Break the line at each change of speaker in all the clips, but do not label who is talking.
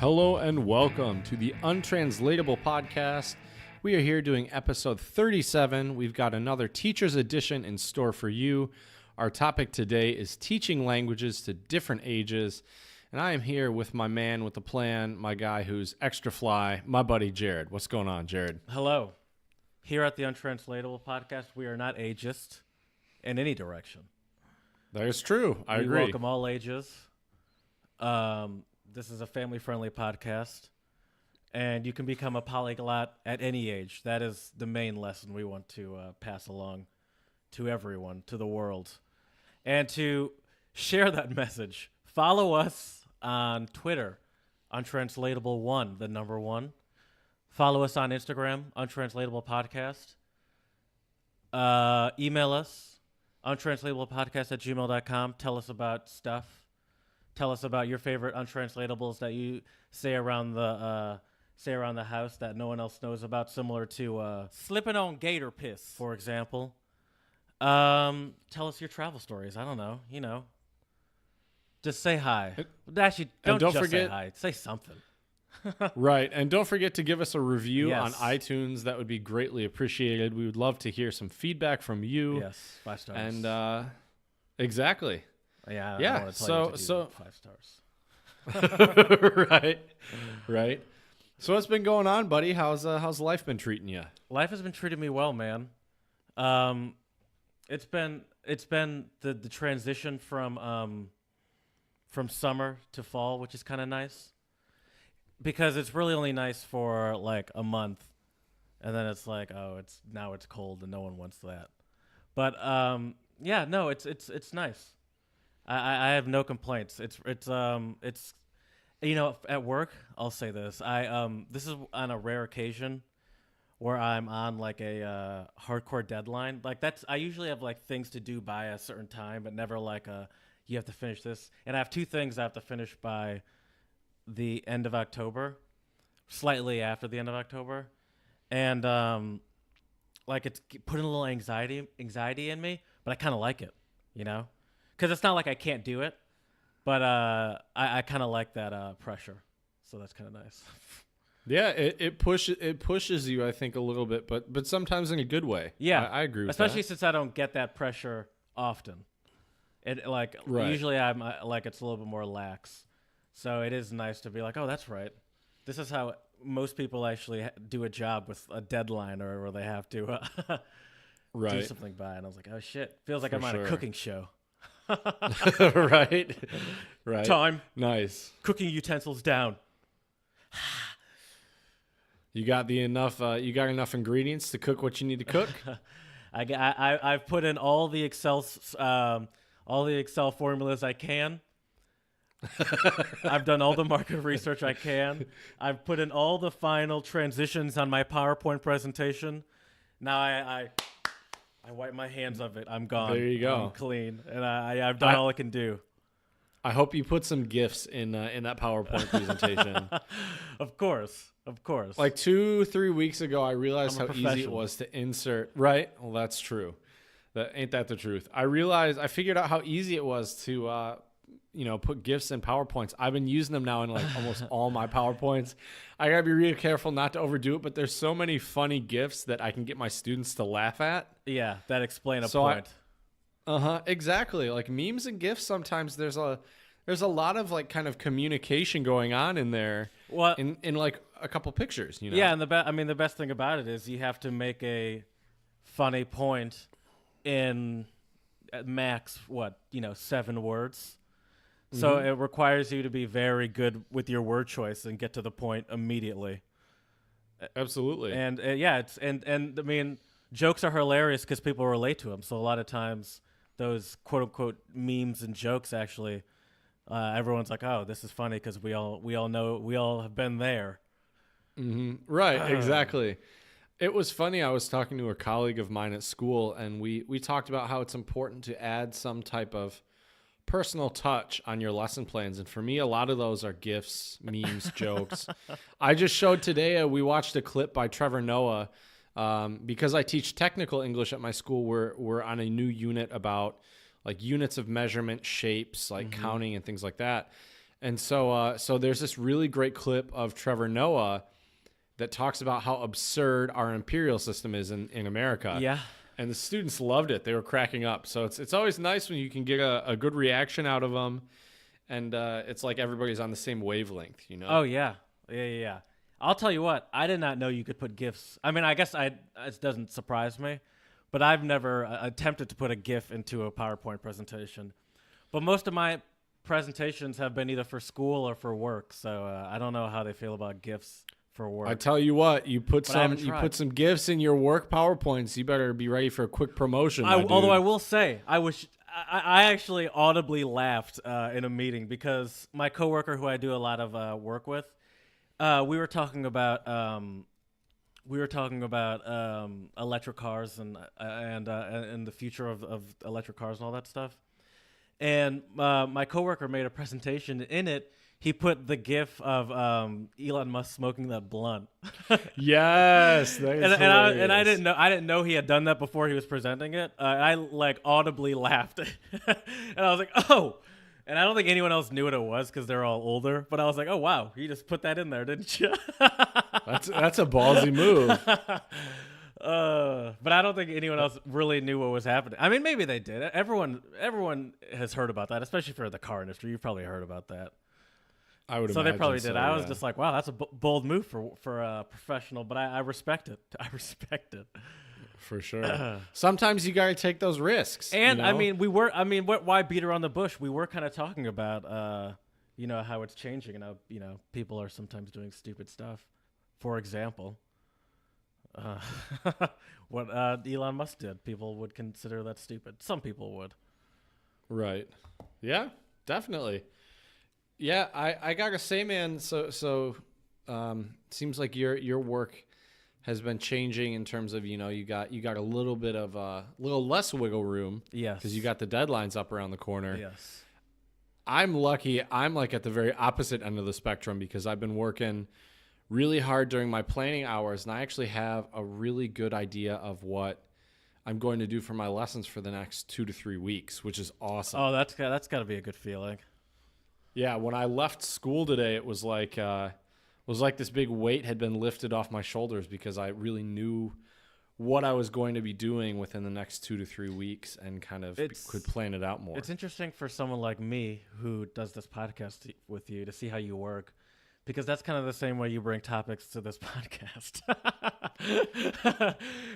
Hello and welcome to the Untranslatable Podcast. We are here doing episode 37. We've got another teacher's edition in store for you. Our topic today is teaching languages to different ages. And I am here with my man with the plan, my guy who's extra fly, my buddy Jared. What's going on, Jared?
Hello. Here at the Untranslatable Podcast, we are not ageist in any direction.
That is true. I agree.
We welcome all ages. This is a family-friendly podcast, and you can become a polyglot at any age. That is the main lesson we want to pass along to everyone, to the world. And to share that message, follow us on Twitter, Untranslatable1, the number 1. Follow us on Instagram, Untranslatable Podcast. Email us, untranslatablepodcast@gmail.com. Tell us about stuff. Tell us about your favorite untranslatables that you say around the house that no one else knows about, similar to slipping on gator piss, for example. Tell us your travel stories. I don't know. Just say hi. Actually, don't just forget, say hi. Say something.
Right. And don't forget to give us a review on
Yes.
iTunes. That would be greatly appreciated. We would love to hear some feedback from you.
Yes, 5 stars.
And exactly.
Yeah.
Yeah,
I don't want to tell you to
so-
do 5 stars.
Right. So what's been going on, buddy? How's life been treating you?
Life has been treating me well, man. It's been the transition from summer to fall, which is kind of nice, because it's really only nice for like a month, and then it's like, oh, it's cold and no one wants that. But yeah, no, it's nice. I have no complaints. It's at work, I'll say this. This is on a rare occasion where I'm on like a hardcore deadline. Like I usually have like things to do by a certain time, but never like you have to finish this. And I have 2 things I have to finish by the end of October, slightly after the end of October. And like it's putting a little anxiety in me, but I kind of like it, because it's not like I can't do it, but I kind of like that pressure, so that's kind of nice.
Yeah, it pushes you, I think, a little bit, but sometimes in a good way.
Yeah,
I agree with
especially
that.
since I don't get that pressure often. It like
Right.
Usually I'm like it's a little bit more lax, so it is nice to be like, oh, that's right. This is how most people actually do a job with a deadline, or where they have to
Right.
do something by. And I was like, oh shit, feels like
For
I'm on
sure.
a cooking show.
Right.
Time.
Nice.
Cooking utensils down.
You got enough ingredients to cook what you need to cook?
I've put in all the Excel formulas I can. I've done all the market research I can. I've put in all the final transitions on my PowerPoint presentation. Now I wipe my hands of it. I'm gone.
There you go.
I'm clean, and I've done all I can do.
I hope you put some GIFs in that PowerPoint presentation.
Of course.
Like 2-3 weeks ago, I realized
I'm a
how easy it
professional.
was to insert. Right? Well, that's true. Ain't that the truth? I figured out how easy it was to put GIFs in PowerPoints. I've been using them now in like almost all my PowerPoints. I gotta be really careful not to overdo it, but there's so many funny GIFs that I can get my students to laugh at.
Yeah, that explain a
So
point.
Exactly. Like memes and GIFs, sometimes there's a lot of like kind of communication going on in there.
Well,
in like a couple pictures,
Yeah, and the best thing about it is you have to make a funny point in at max 7 words. So it requires you to be very good with your word choice and get to the point immediately.
Absolutely.
And yeah, I mean, jokes are hilarious because people relate to them. So a lot of times those quote unquote memes and jokes actually, everyone's like, oh, this is funny because we all know, we all have been there.
Mm-hmm. Right. Exactly. It was funny. I was talking to a colleague of mine at school, and we talked about how it's important to add some type of personal touch on your lesson plans. And for me, a lot of those are GIFs, memes, jokes. I just showed today, we watched a clip by Trevor Noah. Because I teach technical English at my school, we're on a new unit about like units of measurement, shapes, like counting and things like that. And so there's this really great clip of Trevor Noah that talks about how absurd our imperial system is in America.
Yeah.
And the students loved it. They were cracking up. So it's always nice when you can get a good reaction out of them. And it's like everybody's on the same wavelength, you know?
Oh, yeah. Yeah. I'll tell you what. I did not know you could put GIFs. I mean, I guess it doesn't surprise me. But I've never attempted to put a GIF into a PowerPoint presentation. But most of my presentations have been either for school or for work. So I don't know how they feel about GIFs for work.
I tell you what, you put some GIFs in your work PowerPoints. You better be ready for a quick promotion.
Although I will say, I actually audibly laughed in a meeting because my coworker, who I do a lot of work with, we were talking about electric cars and the future of electric cars and all that stuff. And my coworker made a presentation. In it, he put the GIF of Elon Musk smoking that blunt.
Yes, that is hilarious.
And I didn't know he had done that before he was presenting it. I like audibly laughed, and I was like, oh. And I don't think anyone else knew what it was because they're all older. But I was like, oh wow, you just put that in there, didn't you?
That's a ballsy move.
But I don't think anyone else really knew what was happening. I mean, maybe they did. Everyone has heard about that, especially for the car industry. You've probably heard about that.
I would.
So
imagine
they probably did.
So,
I was just like, wow, that's a bold move for a professional. But I respect it. I respect it.
For sure. Sometimes you gotta take those risks.
And
you know?
I mean, why beat around the bush? We were kind of talking about, how it's changing and how people are sometimes doing stupid stuff. For example, what Elon Musk did, people would consider that stupid. Some people would.
Right. Yeah. Definitely. Yeah. I gotta say, man. So seems like your work has been changing in terms of, you got a little bit of a little less wiggle room.
Yes.
Because you got the deadlines up around the corner.
Yes.
I'm lucky. I'm like at the very opposite end of the spectrum because I've been working really hard during my planning hours, and I actually have a really good idea of what I'm going to do for my lessons for the next 2 to 3 weeks, which is awesome.
Oh, that's got to be a good feeling.
Yeah, when I left school today, it was like this big weight had been lifted off my shoulders because I really knew what I was going to be doing within the next 2 to 3 weeks and kind of could plan it out more.
It's interesting for someone like me who does this podcast with you to see how you work, because that's kind of the same way you bring topics to this podcast.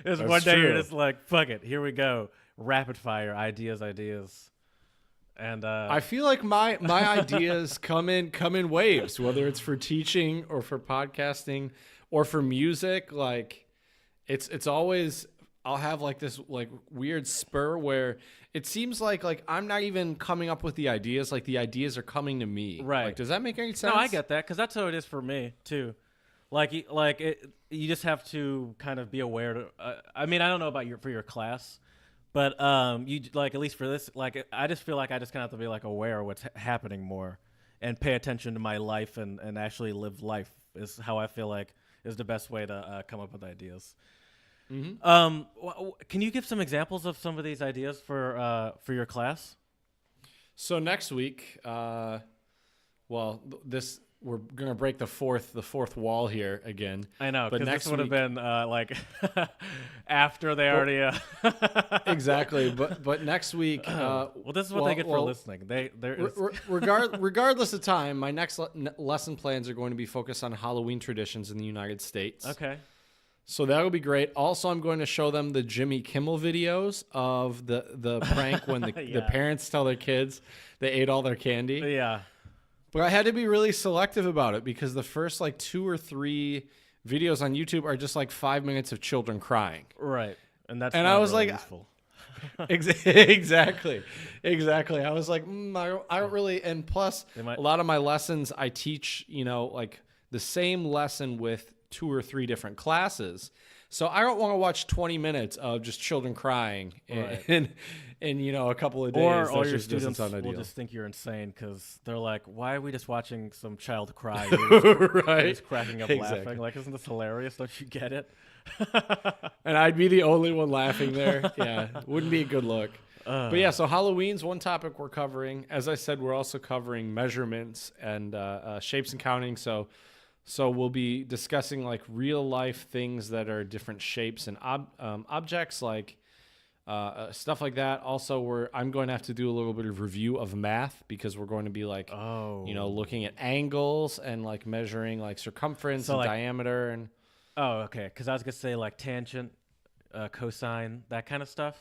It's one day you're just like, fuck it, here we go, rapid fire, ideas. And
I feel like my ideas come in waves, whether it's for teaching or for podcasting or for music. Like it's always, I'll have like this like weird spur where it seems like I'm not even coming up with the ideas, like the ideas are coming to me.
Right.
Like, does that make any sense?
No, I get that, because that's how it is for me too. You just have to kind of be aware to. I mean, I don't know about for your class. But you like, at least for this, like, I just feel like I just kind of have to be like aware of what's happening more, and pay attention to my life and actually live life is how I feel like is the best way to come up with ideas. Mm-hmm. Can you give some examples of some of these ideas for your class?
So next week, we're gonna break the fourth wall here again.
I know, because this would have been like after they already.
Exactly, but next week.
Well, this is what they get for listening.
Regardless of time, my next lesson plans are going to be focused on Halloween traditions in the United States.
Okay.
So that'll be great. Also, I'm going to show them the Jimmy Kimmel videos of the prank when the parents tell their kids they ate all their candy.
Yeah.
But I had to be really selective about it because the first like 2 or 3 videos on YouTube are just like 5 minutes of children crying.
Right. And
I was
really
like,
useful.
Exactly. I was like, I don't really. And plus, a lot of my lessons, I teach, like the same lesson with 2 or 3 different classes. So I don't want to watch 20 minutes of just children crying in a couple of days.
Or your students will just think you're insane because they're like, why are we just watching some child cry? Right. Just cracking up laughing. Like, isn't this hilarious? Don't you get it?
And I'd be the only one laughing there. Yeah. Wouldn't be a good look. But yeah, so Halloween's one topic we're covering. As I said, we're also covering measurements and shapes and counting. So we'll be discussing like real life things that are different shapes and objects, like stuff like that. Also, I'm going to have to do a little bit of review of math because we're going to be like, looking at angles and like measuring like circumference and diameter and.
Oh, okay. Because I was gonna say like tangent, cosine, that kind of stuff.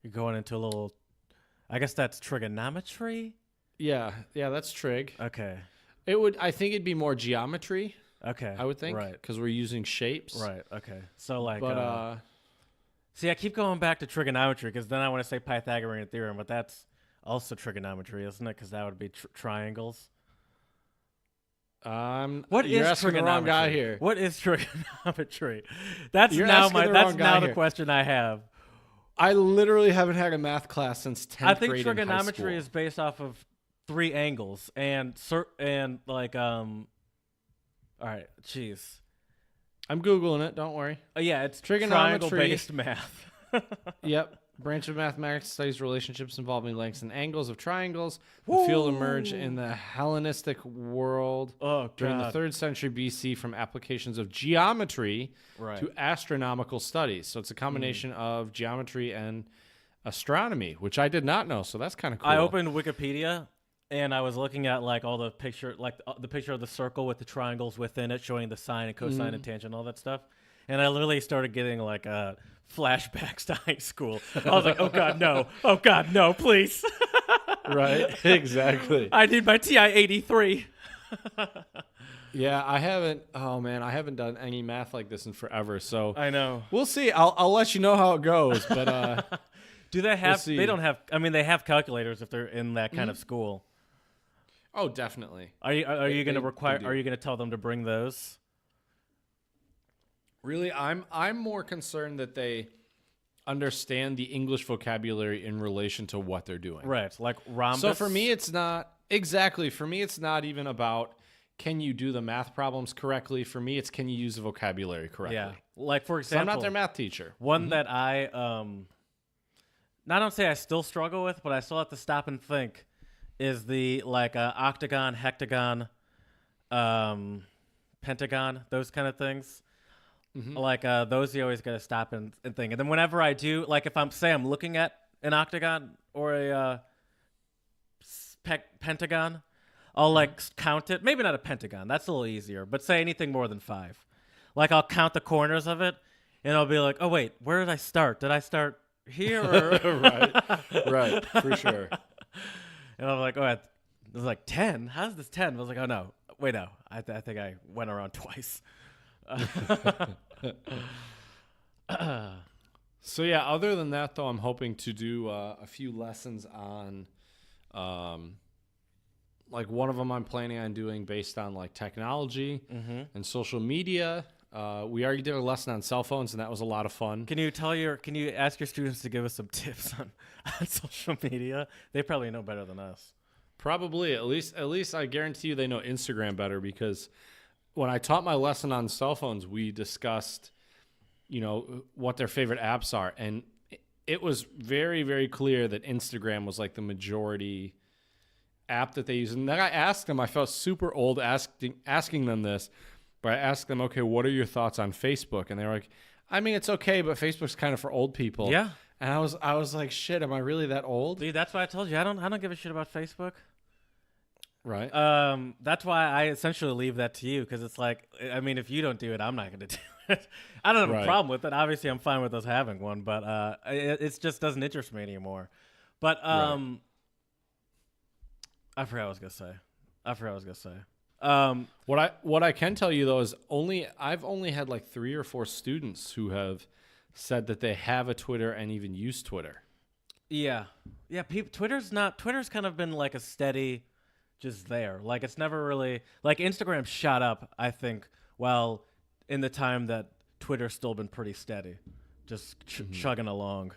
You're going into a little. I guess that's trigonometry.
Yeah, that's trig.
Okay.
I think it'd be more geometry.
Okay.
I would think.
Right.
Because we're using shapes.
Right. Okay. So like.
But
see, I keep going back to trigonometry because then I want to say Pythagorean theorem, but that's also trigonometry, isn't it? Because that would be triangles.
What is asking the wrong guy here?
What is trigonometry? That's now the question I have.
I literally haven't had a math class since 10th grade.
I think trigonometry is based off of 3 angles and like all right, jeez.
I'm Googling it. Don't worry.
Yeah, it's triangle-based math.
Yep. Branch of mathematics studies relationships involving lengths and angles of triangles. The field emerged in the Hellenistic world during the 3rd century BC from applications of geometry to astronomical studies. So it's a combination of geometry and astronomy, which I did not know. So that's kind of cool.
I opened Wikipedia and I was looking at like all the picture, like the picture of the circle with the triangles within it, showing the sine and cosine and tangent, all that stuff. And I literally started getting like flashbacks to high school. I was like, oh God, no. Oh God, no, please.
Right, exactly.
I need my TI 83.
Yeah, I haven't done any math like this in forever. So
I know.
We'll see. I'll let you know how it goes. But
do they have, they don't have, I mean, they have calculators if they're in that kind of school.
Oh, definitely.
Are you going to tell them to bring those?
Really, I'm more concerned that they understand the English vocabulary in relation to what they're doing.
Right, like rhombus.
So for me, it's not exactly. For me, it's not even about can you do the math problems correctly. For me, it's can you use the vocabulary correctly.
Yeah, like for example,
so I'm not their math teacher.
One that I not don't say I still struggle with, but I still have to stop and think is the like octagon, hectagon, pentagon, those kind of things. Like those you always got to stop and think. And then whenever I do, like if I'm looking at an octagon or a pentagon, I'll like count it. Maybe not a pentagon. That's a little easier. But say anything more than 5. Like I'll count the corners of it and I'll be like, oh, wait, where did I start? Did I start here? Or?
Right, for sure.
And I'm like, oh, it was like 10. How's this 10? I was like, oh, no. Wait, no. I think I went around twice.
So yeah, other than that though, I'm hoping to do a few lessons on like one of them I'm planning on doing based on like technology and social media. We already did a lesson on cell phones and that was a lot of fun.
Can you ask your students to give us some tips on social media? They probably know better than us.
Probably. At least I guarantee you they know Instagram better, because when I taught my lesson on cell phones, we discussed, what their favorite apps are. And it was very, very clear that Instagram was like the majority app that they use. And then I asked them, I felt super old asking them this, but I asked them, okay, what are your thoughts on Facebook? And they were like, I mean, it's okay, but Facebook's kind of for old people.
Yeah.
And I was like, shit, am I really that old?
Dude, that's why I told you I don't give a shit about Facebook.
Right.
That's why I essentially leave that to you, because it's like, I mean, if you don't do it, I'm not going to do it. I don't have a problem with it. Obviously, I'm fine with us having one, but it just doesn't interest me anymore. But I forgot what I was going to say.
What I can tell you though is I've only had like 3 or 4 students who have said that they have a Twitter and even use Twitter.
Yeah. Twitter's kind of been like a steady, just there. Like it's never really like Instagram shot up, I think, while in the time that Twitter's still been pretty steady, just chugging along.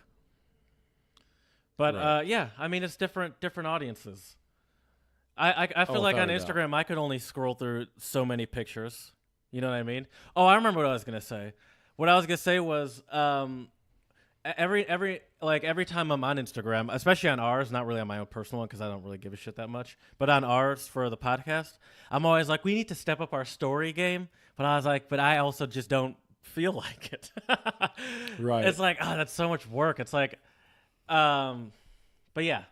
But I mean, it's different audiences. I feel like on Instagram I could only scroll through so many pictures. You know what I mean? Oh, I remember what I was gonna say. What I was gonna say was every time I'm on Instagram, especially on ours, not really on my own personal one because I don't really give a shit that much, but on ours for the podcast, I'm always like, we need to step up our story game. But I was like, but I also just don't feel like it.
Right.
It's like, oh, that's so much work. It's like, but yeah,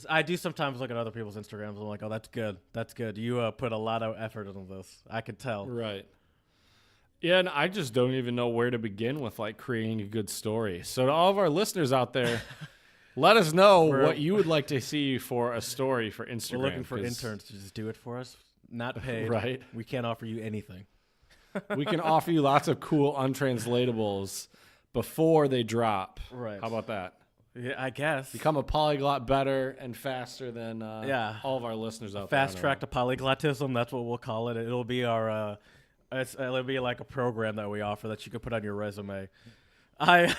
I do sometimes look at other people's Instagrams. I'm like, oh, that's good. That's good. You put a lot of effort into this. I could tell.
Right. Yeah, and I just don't even know where to begin with like creating a good story. So to all of our listeners out there, let us know what you would like to see for a story for Instagram.
We're looking for interns to just do it for us. Not paid.
Right.
We can't offer you anything.
We can offer you lots of cool untranslatables before they drop.
Right.
How about that?
Yeah, I guess.
Become a polyglot better and faster than all of our listeners out there.
Fast track to polyglottism. That's what we'll call it. It'll be our... it'll be like a program that we offer that you could put on your resume. I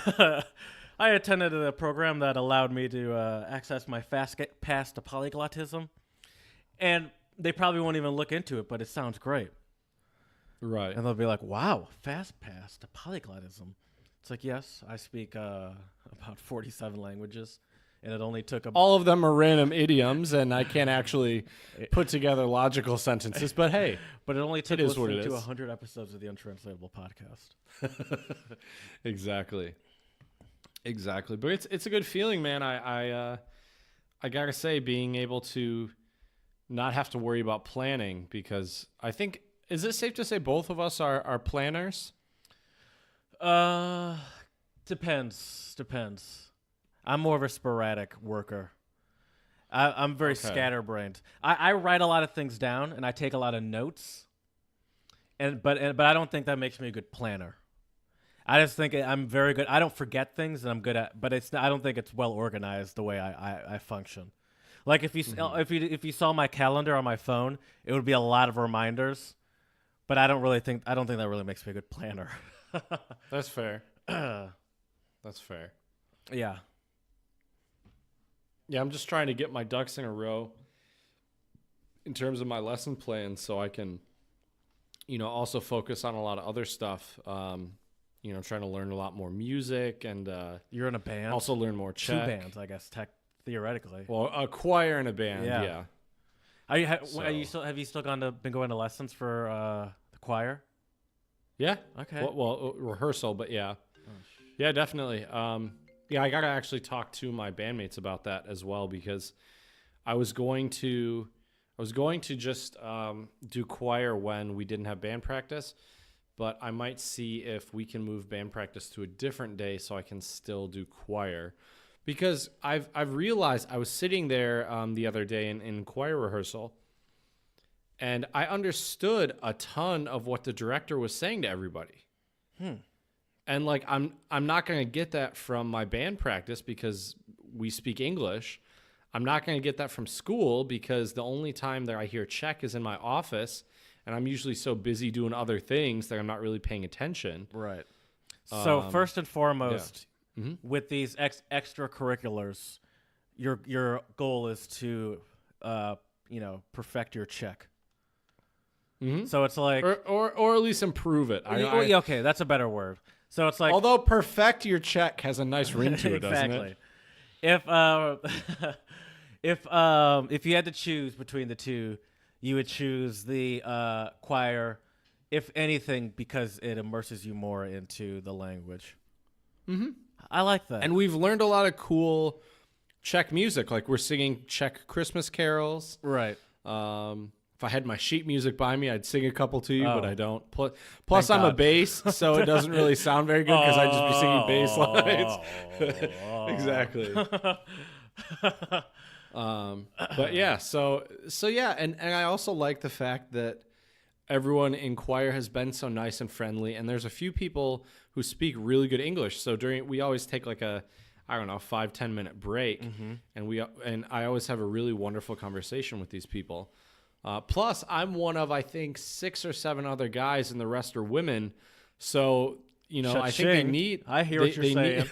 attended a program that allowed me to access my fast pass to polyglottism, and they probably won't even look into it, but it sounds great.
Right.
And they'll be like, "Wow, fast pass to polyglottism." It's like, yes, I speak about 47 languages. And it only took
all of them are random idioms, and I can't actually put together logical sentences. But hey,
but it only took listening to 100 episodes of the Untranslatable podcast.
Exactly. But it's a good feeling, man. I gotta say, being able to not have to worry about planning, because I think, is it safe to say both of us are planners?
Depends. I'm more of a sporadic worker. I'm very scatterbrained. I write a lot of things down and I take a lot of notes. But I don't think that makes me a good planner. I just think I'm very good. I don't forget things and I'm good at, but I don't think it's well organized the way I function. Like if you saw my calendar on my phone, it would be a lot of reminders. But I don't think that really makes me a good planner.
That's fair. That's fair.
Yeah.
Yeah, I'm just trying to get my ducks in a row in terms of my lesson plan so I can, also focus on a lot of other stuff. Trying to learn a lot more music and
you're in a band.
Also learn more Czech.
2 bands, I guess, theoretically.
Well, a choir and a band, yeah.
Have you still been going to lessons for the choir?
Yeah.
Okay.
Well, rehearsal, but yeah. Yeah, definitely. Yeah, I gotta actually talk to my bandmates about that as well, because I was going to just do choir when we didn't have band practice, but I might see if we can move band practice to a different day so I can still do choir, because I've realized I was sitting there the other day in choir rehearsal, and I understood a ton of what the director was saying to everybody. And like I'm not going to get that from my band practice because we speak English. I'm not going to get that from school because the only time that I hear Czech is in my office, and I'm usually so busy doing other things that I'm not really paying attention.
Right. So first and foremost,
with
these extracurriculars, your goal is to perfect your Czech. So it's like
or at least improve it.
Okay, that's a better word. So it's like,
although perfect your Czech has a nice ring to it,
exactly.
Doesn't it?
If you had to choose between the two, you would choose the choir, if anything, because it immerses you more into the language. I like that.
And we've learned a lot of cool Czech music. Like we're singing Czech Christmas carols.
Right.
If I had my sheet music by me, I'd sing a couple to you, but I don't. Plus I'm a bass, so it doesn't really sound very good because I'd just be singing bass lines. Exactly. But yeah, so yeah, and I also like the fact that everyone in choir has been so nice and friendly, and there's a few people who speak really good English. So we always take like a 5-10 minute break, and I always have a really wonderful conversation with these people. Plus, I'm one of, I think, 6 or 7 other guys, and the rest are women. So, I think they need...
I hear what you're saying.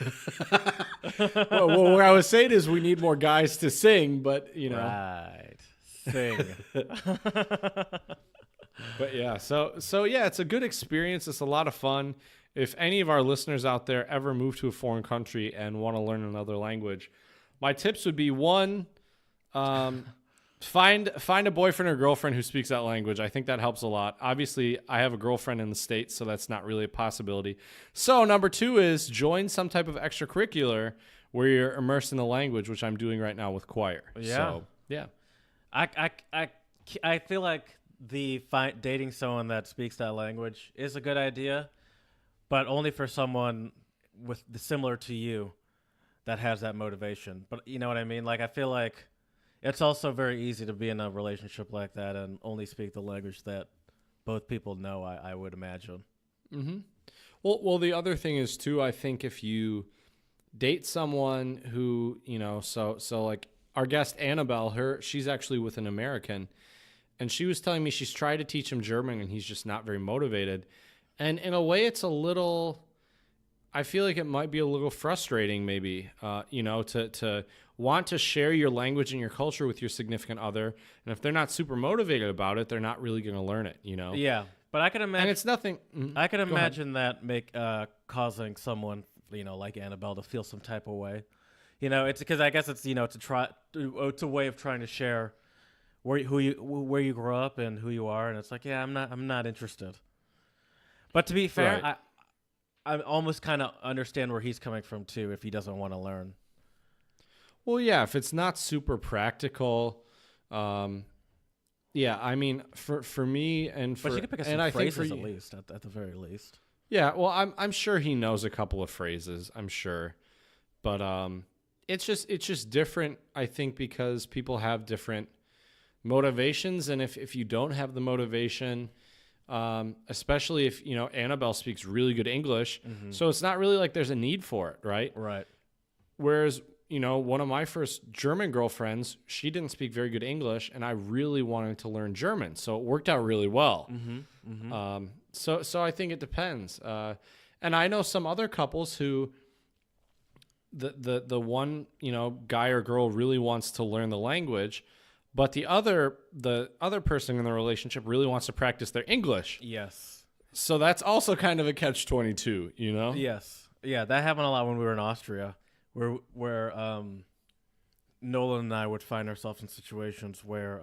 Well, what I was saying is we need more guys to sing, but,
Right. Sing.
But, yeah. So yeah, it's a good experience. It's a lot of fun. if any of our listeners out there ever move to a foreign country and want to learn another language, my tips would be one, find a boyfriend or girlfriend who speaks that language. I think that helps a lot. Obviously, I have a girlfriend in the States, so that's not really a possibility. So number 2 is join some type of extracurricular where you're immersed in the language, which I'm doing right now with choir.
Yeah.
So, yeah.
I feel like dating someone that speaks that language is a good idea, but only for someone similar to you that has that motivation. But you know what I mean? Like, I feel like it's also very easy to be in a relationship like that and only speak the language that both people know, I would imagine.
Mm-hmm. Well, the other thing is, too, I think if you date someone who, so like our guest Annabelle, she's actually with an American, and she was telling me she's tried to teach him German and he's just not very motivated. And in a way, it's I feel like it might be a little frustrating maybe, to want to share your language and your culture with your significant other. And if they're not super motivated about it, they're not really going to learn it,
Yeah, but I can imagine.
And it's nothing.
I can imagine that causing someone, like Annabelle, to feel some type of way. It's because I guess it's it's a way of trying to share where you grew up and who you are, and it's like, yeah, I'm not interested. But to be fair, right. I almost kind of understand where he's coming from too, if he doesn't want to learn.
Well, yeah, if it's not super practical, yeah, I mean, for me and for,
but you could pick up some phrases at least, at the very least.
Yeah, well, I'm sure he knows a couple of phrases, I'm sure, but it's just different, I think, because people have different motivations, and if you don't have the motivation, especially if Annabelle speaks really good English, so it's not really like there's a need for it, right?
Right.
Whereas one of my first German girlfriends, she didn't speak very good English, and I really wanted to learn German, so it worked out really well. So I think it depends, and I know some other couples who the one guy or girl really wants to learn the language, but the other person in the relationship really wants to practice their English.
Yes.
So that's also kind of a catch-22,
Yes. Yeah, that happened a lot when we were in Austria, where Nolan and I would find ourselves in situations where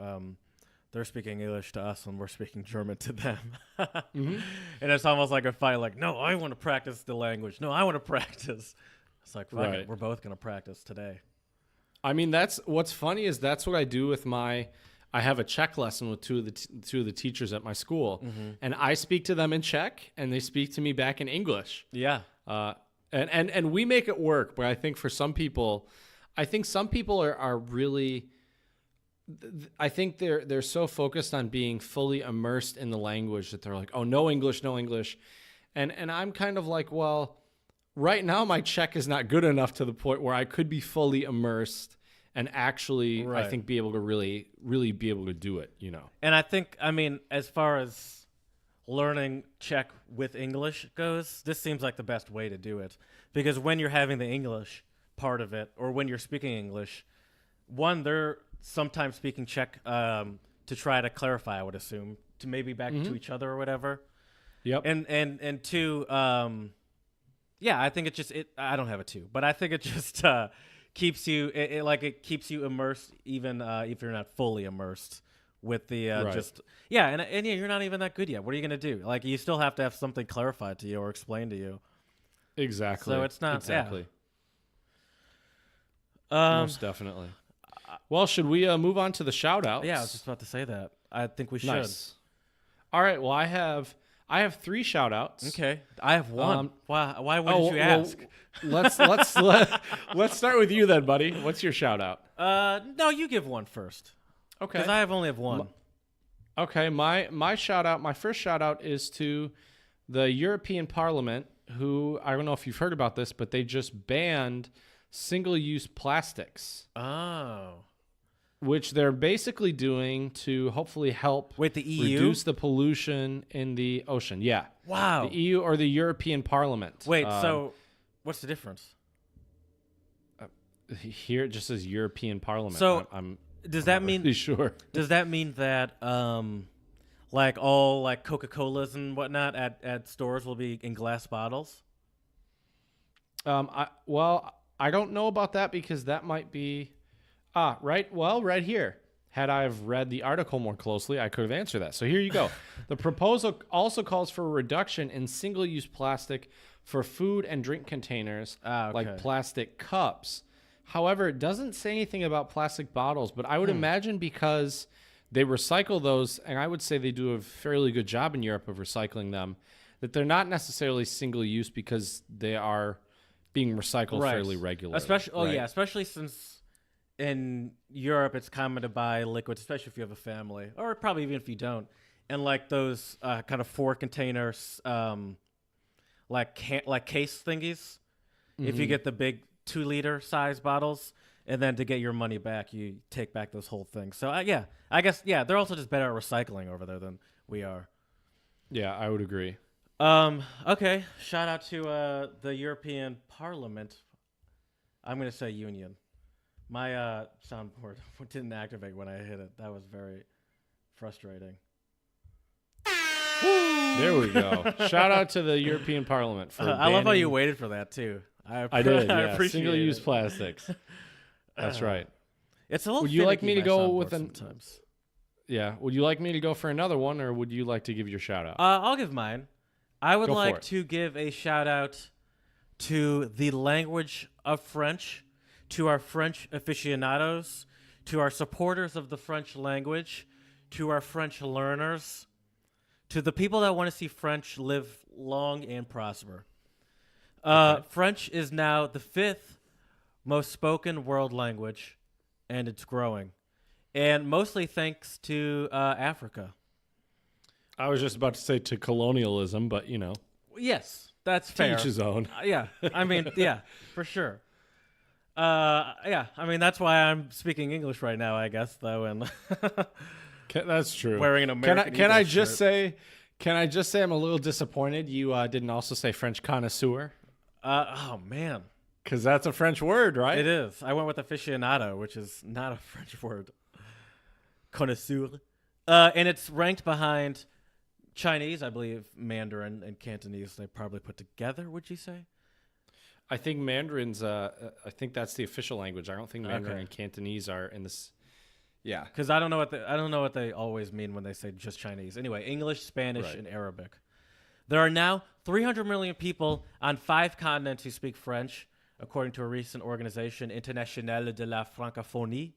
they're speaking English to us and we're speaking German to them. And it's almost like a fight, like, no, I want to practice the language. No, I want to practice. It's like, right. We're both going to practice today.
I mean, what's funny is that's what I do with I have a Czech lesson with two of the teachers at my school, and I speak to them in Czech, and they speak to me back in English.
Yeah.
And we make it work, but I think for some people, are really, I think they're so focused on being fully immersed in the language that they're like, oh, no English, and I'm kind of like, well, right now my Czech is not good enough to the point where I could be fully immersed and actually, I think, be able to really, really be able to do it,
And I think, as far as learning Czech with English goes, this seems like the best way to do it. Because when you're having the English part of it, or when you're speaking English, one, they're sometimes speaking Czech to try to clarify, I would assume, to maybe back to each other or whatever.
Yep.
And two, yeah, I think I don't have a two, but I think it just keeps you, it keeps you immersed, even if you're not fully immersed with the and you're not even that good yet. What are you going to do? Like, you still have to have something clarified to you or explained to you.
Exactly.
So it's not
exactly. Yeah. Most definitely. Well, should we move on to the shout outs?
Yeah, I was just about to say that. I think we should.
Nice. All right. Well, I have 3 shout outs.
Okay. I have one. Why wouldn't you ask?
Well, let's start with you then, buddy. What's your shout out?
No, you give one first.
Okay.
Because I only have one.
Okay. My shout out, my first shout out is to the European Parliament, who, I don't know if you've heard about this, but they just banned single-use plastics.
Oh.
Which they're basically doing to hopefully help
the EU?
reduce the pollution in the ocean. Yeah.
Wow.
The EU or the European Parliament.
Wait, so what's the difference?
Here it just says European Parliament.
So
I'm
does that mean
really sure?
Does that mean that Like all like Coca-Colas and whatnot at stores will be in glass bottles.
I don't know about that because that might be right. Well, right here. Had I have read the article more closely, I could have answered that. So here you go. The proposal also calls for a reduction in single-use plastic for food and drink containers, like plastic cups. However, it doesn't say anything about plastic bottles, but I would imagine because they recycle those, and I would say they do a fairly good job in Europe of recycling them, that they're not necessarily single-use because they are being recycled fairly regularly.
Especially since in Europe it's common to buy liquids, especially if you have a family, or probably even if you don't. And like those kind of 4 containers, like case thingies. If you get the big 2-liter size bottles, and then to get your money back, you take back those whole things. So I guess they're also just better at recycling over there than we are.
Yeah, I would agree.
Okay. Shout out to the European Parliament. I'm gonna say Union. My soundboard didn't activate when I hit it. That was very frustrating.
There we go. Shout out to the European Parliament for
I love how you waited for that too.
I did.
I
Yeah.
appreciate
Single-use
it.
plastics. That's right.
It's a little.
Would you like me to go with
sometimes?
Yeah. Would you like me to go for another one, or would you like to give your shout out?
I'll give mine. I would
Go for
like
it.
to give a shout out to the language of French, to our French aficionados, to our supporters of the French language, to our French learners, to the people that want to see French live long and prosper. French is now the 5th most spoken world language, and it's growing. And mostly thanks to Africa.
I was just about to say to colonialism, but you know.
Yes, that's
To
fair.
each his own.
Yeah, I mean, yeah, for sure. Yeah, I mean, that's why I'm speaking English right now, I guess, though, and
That's true.
wearing an American
Can I
Eagles
just
shirt.
say? Can I just say I'm a little disappointed you didn't also say French connoisseur,
Oh, man.
because that's a French word, right?
It is. I went with aficionado, which is not a French word. Connoisseur. And it's ranked behind Chinese, I believe, Mandarin, and Cantonese. They probably put together, would you say?
I think Mandarin's. I think that's the official language. I don't think Mandarin
Okay.
and Cantonese are in this. Yeah.
Because I don't know what they always mean when they say just Chinese. Anyway, English, Spanish,
Right.
and Arabic. There are now 300 million people on 5 continents who speak French, according to a recent organization, Internationale de la Francophonie.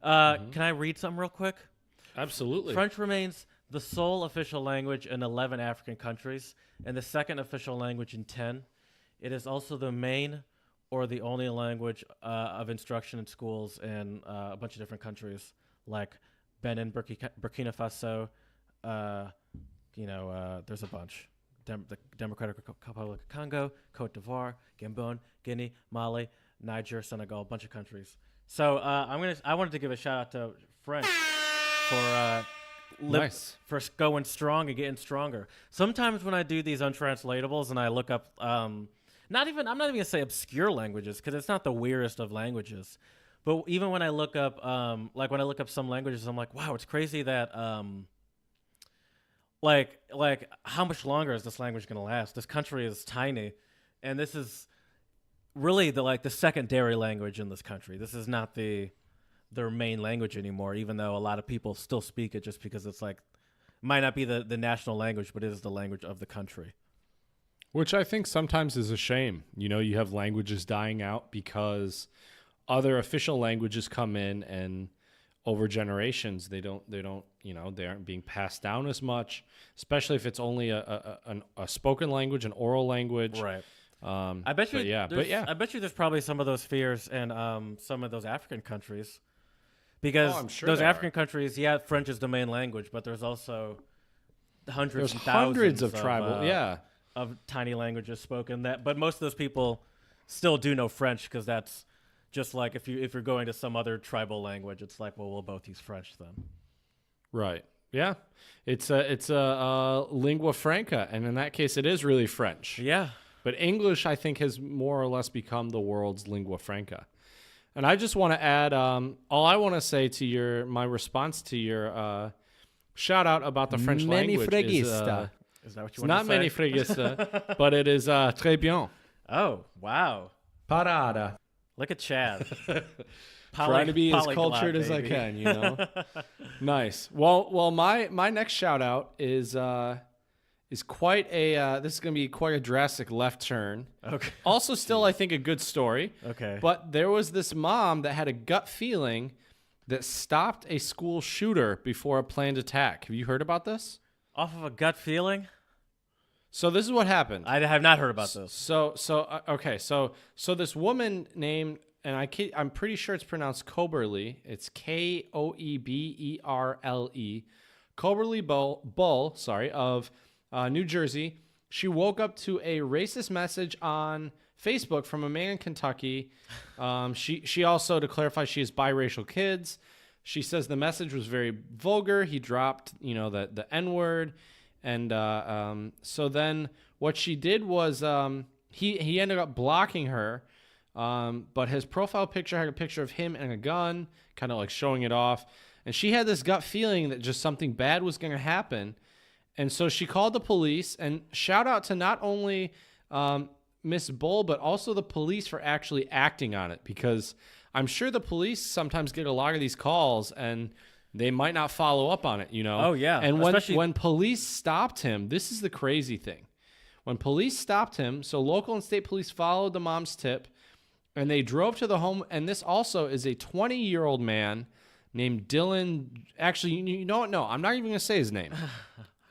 Can I read something real quick?
Absolutely.
French remains the sole official language in 11 African countries and the second official language in 10. It is also the main or the only language of instruction in schools in a bunch of different countries like Benin, Burkina Faso. There's a bunch. The Democratic Republic of Congo, Cote d'Ivoire, Gabon, Guinea, Mali, Niger, Senegal, a bunch of countries. So I wanted to give a shout out to French for
Nice.
for going strong and getting stronger. Sometimes when I do these untranslatables and I look up, I'm not even gonna say obscure languages because it's not the weirdest of languages. But even when I look up, when I look up some languages, I'm like, wow, it's crazy that, like how much longer is this language gonna last? This country is tiny, and this is really the secondary language in this country. This is not their main language anymore, even though a lot of people still speak it just because it's might not be the national language, but it is the language of the country.
Which I think sometimes is a shame. You know, you have languages dying out because other official languages come in, and over generations they aren't being passed down as much, especially if it's only a spoken language, an oral language.
Right.
I bet you.
I bet you there's probably some of those fears in some of those African countries, because
I'm sure
those
there
African countries, French is the main language, but there's also hundreds
of tribal,
of tiny languages spoken. But most of those people still do know French because that's just like if you're going to some other tribal language, it's like, well, we'll both use French then.
Right. Yeah. It's a lingua franca, and in that case, it is really French.
Yeah.
But English, I think, has more or less become the world's lingua franca. And I just want to add, all I want to say to my response to your shout out about the French language
Menifregista.
Is that what
it's
you want
not
to say?
menifregista, but it is très bien.
Oh, wow.
Parada.
Look at Chad.
Trying to be as
Polyglot,
cultured as I
baby.
can, you know. Nice. Well, my next shout out is quite a this is going to be quite a drastic left turn.
Okay.
Also, still I think a good story.
Okay.
But there was this mom that had a gut feeling that stopped a school shooter before a planned attack. Have you heard about this?
Off of a gut feeling?
So this is what happened.
I have not heard about this.
So this woman named, and I'm pretty sure it's pronounced Koberly. It's Koeberle. Koberly Bull, of New Jersey. She woke up to a racist message on Facebook from a man in Kentucky. She also, to clarify, she has biracial kids. She says the message was very vulgar. He dropped, the N-word. And so then what she did was he ended up blocking her. But his profile picture had a picture of him and a gun, kind of like showing it off. And she had this gut feeling that just something bad was going to happen. And so she called the police, and shout out to not only Miss Bull, but also the police for actually acting on it, because I'm sure the police sometimes get a lot of these calls and they might not follow up on it,
Oh, yeah.
And
Especially-
when police stopped him, this is the crazy thing. When police stopped him, so local and state police followed the mom's tip, and they drove to the home. And this also is a 20-year-old man named Dylan. Actually, you know what? No, I'm not even going to say his name.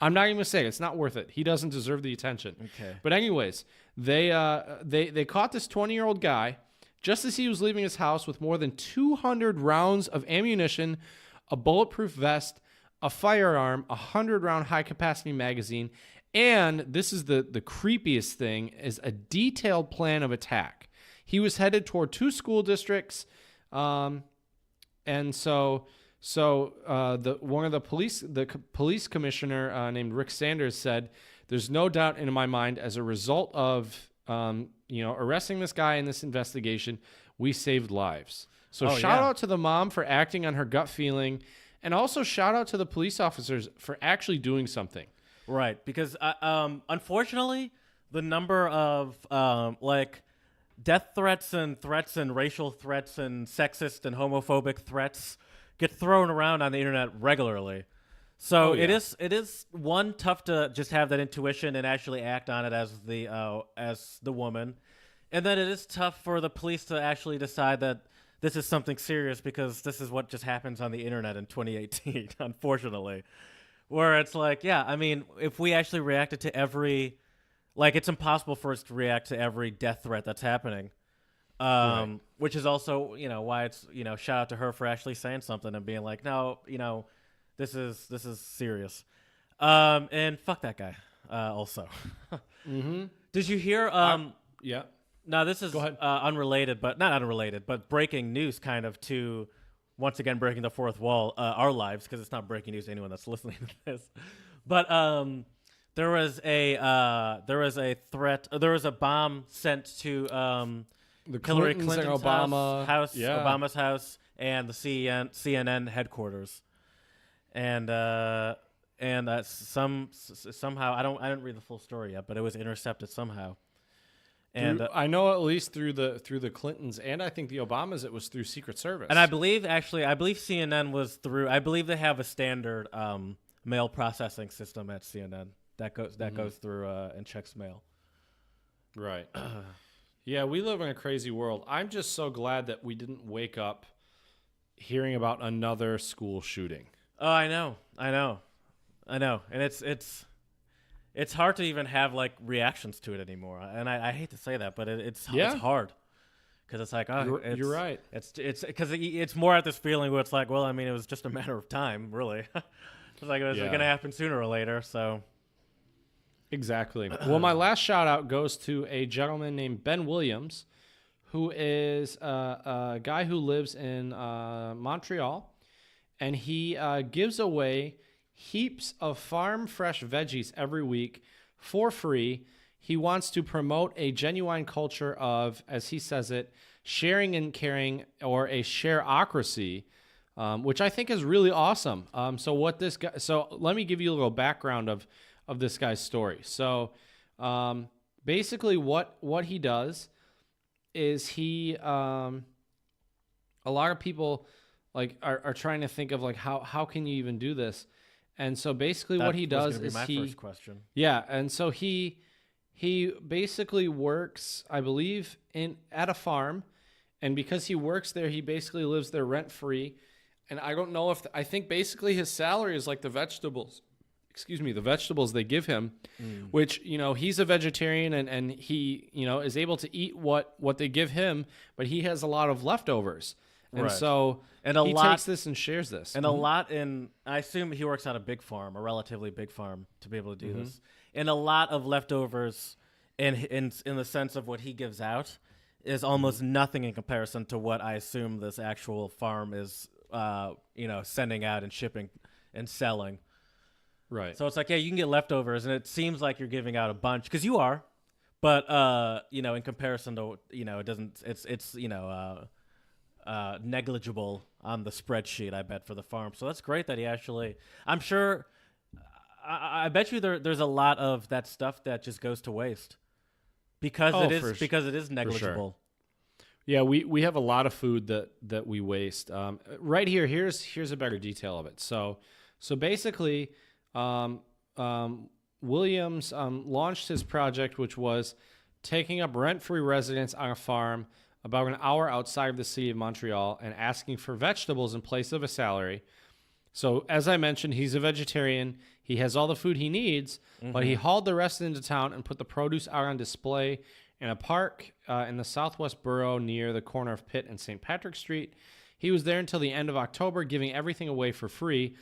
I'm not even going to say it. It's not worth it. He doesn't deserve the attention.
Okay.
But anyways, they caught this 20-year-old guy just as he was leaving his house with more than 200 rounds of ammunition, a bulletproof vest, a firearm, a 100-round high-capacity magazine, and this is the creepiest thing, is a detailed plan of attack. He was headed toward 2 school districts, and so the police commissioner named Rick Sanders said, "There's no doubt in my mind, as a result of arresting this guy in this investigation, we saved lives." So shout out to the mom for acting on her gut feeling, and also shout out to the police officers for actually doing something.
Right, because unfortunately, the number of death threats and racial threats and sexist and homophobic threats get thrown around on the internet regularly. So it is one, tough to just have that intuition and actually act on it as the woman, and then it is tough for the police to actually decide that this is something serious, because this is what just happens on the internet in 2018, unfortunately. Where it's like, yeah, I mean, if we actually reacted to every, it's impossible for us to react to every death threat that's happening.
Right.
Which is also, why it's, shout out to her for actually saying something and being like, no, this is serious. And fuck that guy, also.
Mm-hmm.
Did you hear,
Yeah.
no, this is
Go ahead.
unrelated, but not unrelated, but breaking news kind of to, once again, breaking the fourth wall, our lives, because it's not breaking news to anyone that's listening to this. But there was a threat. There was a bomb sent to
The
Hillary
Clintons and
Clinton's
Obama.
house,
Yeah.
Obama's house, and the CNN headquarters, and somehow I didn't read the full story yet, but it was intercepted somehow. And
I know at least through the Clintons, and I think the Obamas, it was through Secret Service.
And I believe CNN was through. I believe they have a standard mail processing system at CNN that goes through and checks mail.
Right. Yeah, we live in a crazy world. I'm just so glad that we didn't wake up hearing about another school shooting.
Oh, I know, and it's hard to even have reactions to it anymore. And I hate to say that, but it's hard. Because it's like,
You're right.
It's because it's more at this feeling where it's like, well, I mean, it was just a matter of time, really. It's like it was going to happen sooner or later. So
Exactly. Well, my last shout out goes to a gentleman named Ben Williams, who is a guy who lives in Montreal, and he gives away heaps of farm fresh veggies every week for free. He wants to promote a genuine culture of, as he says it, sharing and caring, or a shareocracy, which I think is really awesome. So what this guy? So let me give you a little background of this guy's story. So basically, what he does is he a lot of people like are trying to think of like how can you even do this, and so basically what he does is
my first question.
Yeah, and so he basically works, I believe, at a farm, and because he works there, he basically lives there rent free. And I don't know if I think basically his salary is like the vegetables they give him, which, he's a vegetarian and he, is able to eat what they give him, but he has a lot of leftovers. And
Right.
so he takes this and shares this.
And a lot I assume he works at a big farm, a relatively big farm, to be able to do this. And a lot of leftovers in the sense of what he gives out is almost nothing in comparison to what I assume this actual farm is, sending out and shipping and selling.
Right.
So it's like, yeah, you can get leftovers, and it seems like you're giving out a bunch because you are, but in comparison to it doesn't. It's negligible on the spreadsheet, I bet, for the farm. So that's great that he actually. I'm sure. I bet you there's a lot of that stuff that just goes to waste because it is negligible.
Yeah, we have a lot of food that we waste. Right here, here's a better detail of it. So basically, Williams launched his project, which was taking up rent-free residence on a farm about an hour outside of the city of Montreal and asking for vegetables in place of a salary. So as I mentioned, he's a vegetarian. He has all the food he needs, but he hauled the rest into town and put the produce out on display in a park in the southwest borough near the corner of Pitt and St. Patrick Street. He was there until the end of October, giving everything away for free.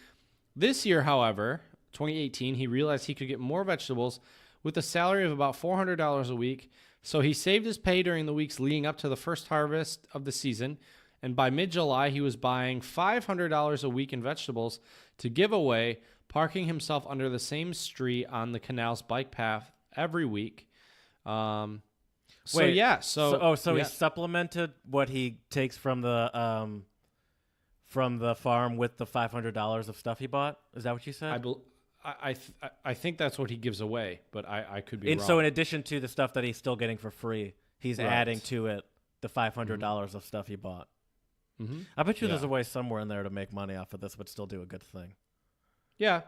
This year, however, 2018, he realized he could get more vegetables with a salary of about $400 a week. So he saved his pay during the weeks leading up to the first harvest of the season. And by mid-July, he was buying $500 a week in vegetables to give away, parking himself under the same street on the canal's bike path every week.
So
he
supplemented what he takes from the farm with the $500 of stuff he bought. Is that what you said?
I think that's what he gives away, but I could be wrong.
So in addition to the stuff that he's still getting for free, he's adding to it the $500 of stuff he bought.
Mm-hmm.
I bet you there's a way somewhere in there to make money off of this, but still do a good thing.
Yeah,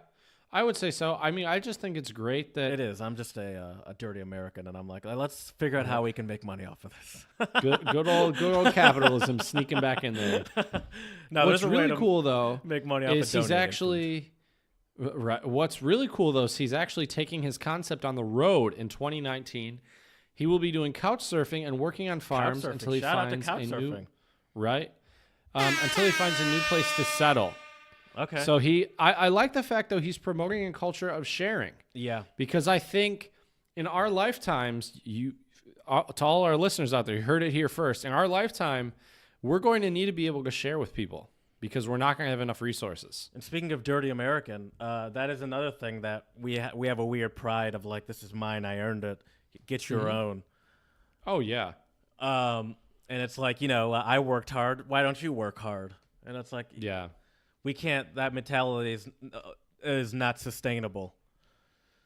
I would say so. I mean, I just think it's great that
it is. I'm just a dirty American, and I'm like, let's figure out how we can make money off of this.
good old capitalism sneaking back in there.
No,
what's really cool though
make money off
is he's actually right. What's really cool though is he's actually taking his concept on the road in 2019. He will be doing couch surfing and working on farms until he finds a new until he finds a new place to settle.
Okay.
So I like the fact though he's promoting a culture of sharing.
Yeah.
Because I think in our lifetimes, to all our listeners out there, you heard it here first. In our lifetime, we're going to need to be able to share with people because we're not going to have enough resources.
And speaking of dirty American, that is another thing that we have a weird pride of like, this is mine, I earned it. Get your own.
Oh yeah.
And it's like, I worked hard. Why don't you work hard? And it's like,
yeah.
We can't. That mentality is not sustainable.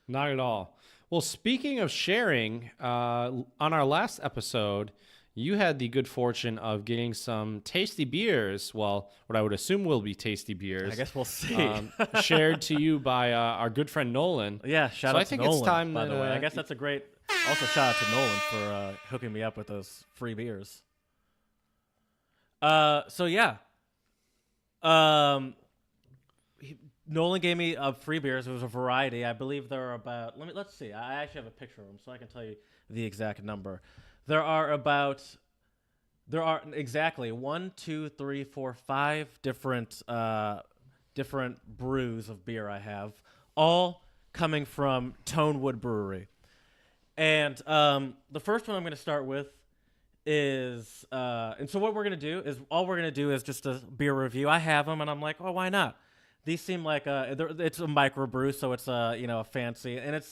Not at all. Well, speaking of sharing, on our last episode, you had the good fortune of getting some tasty beers. Well, what I would assume will be tasty beers.
I guess we'll see.
Shared to you by our good friend Nolan.
Yeah, shout out to Nolan.
It's time
by the way. I guess that's a great. Also, shout out to Nolan for hooking me up with those free beers. Nolan gave me free beers. It was a variety. I believe there are about. Let's see. I actually have a picture of them, so I can tell you the exact number. There are exactly 1, 2, 3, 4, 5 different brews of beer I have, all coming from Tonewood Brewery. And the first one I'm going to start with is and so what we're gonna do is just a beer review. I have them, and I'm like, oh, why not? These seem like it's a microbrew, so it's a fancy, and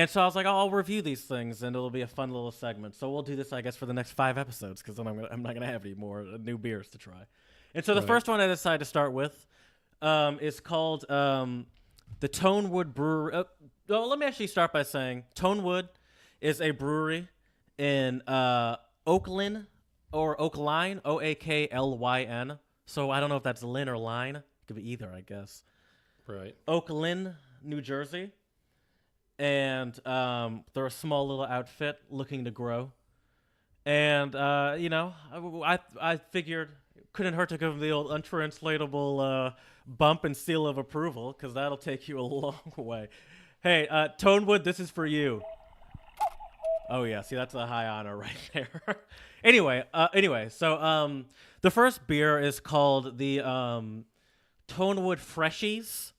so I was like, oh, I'll review these things, and it'll be a fun little segment. So we'll do this, I guess, for the next 5 episodes, because then I'm not gonna have any more new beers to try. And so the first one I decided to start with is called the Tonewood Brewery. Let me actually start by saying Tonewood is a brewery in Oakland or Oakline, Oaklyn. So I don't know if that's Lynn or Line. It could be either, I guess.
Right.
Oakland, New Jersey. And they're a small little outfit looking to grow. And, I figured it couldn't hurt to give them the old untranslatable bump and seal of approval, because that'll take you a long way. Hey, Tonewood, this is for you. Oh, yeah. See, that's a high honor right there. Anyway, so the first beer is called the Tonewood Freshies,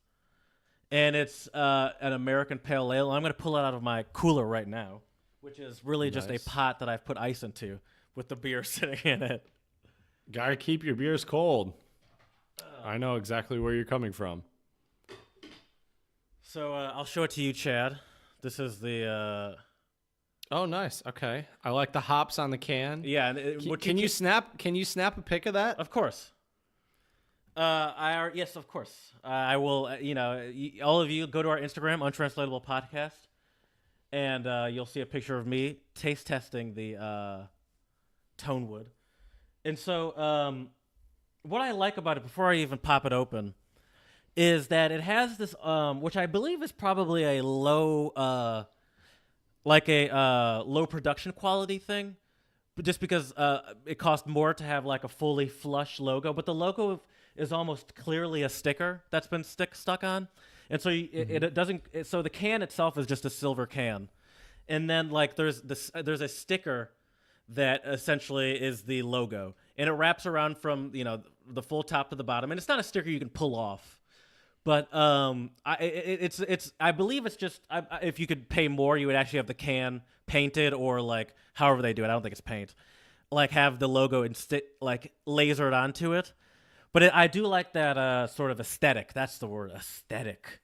and it's an American Pale Ale. I'm going to pull it out of my cooler right now, which is really just a pot that I've put ice into with the beer sitting in it.
Gotta keep your beers cold. I know exactly where you're coming from.
So I'll show it to you, Chad. This is the...
Oh, nice. Okay, I like the hops on the can.
Yeah. And
can you snap a pic of that?
Of course. Yes, of course. I will. All of you go to our Instagram, Untranslatable Podcast, and you'll see a picture of me taste testing the Tonewood. And so, what I like about it, before I even pop it open, is that it has this, which I believe is probably a low. Low production quality thing, but just because it costs more to have like a fully flush logo. But the logo is almost clearly a sticker that's been stuck on, and so it doesn't. So the can itself is just a silver can, and then like there's a sticker that essentially is the logo, and it wraps around from the full top to the bottom, and it's not a sticker you can pull off. But I believe it's just if you could pay more, you would actually have the can painted, or like however they do it. I don't think it's paint. Like have the logo like lasered onto it. But I do like that sort of aesthetic. That's the word, aesthetic.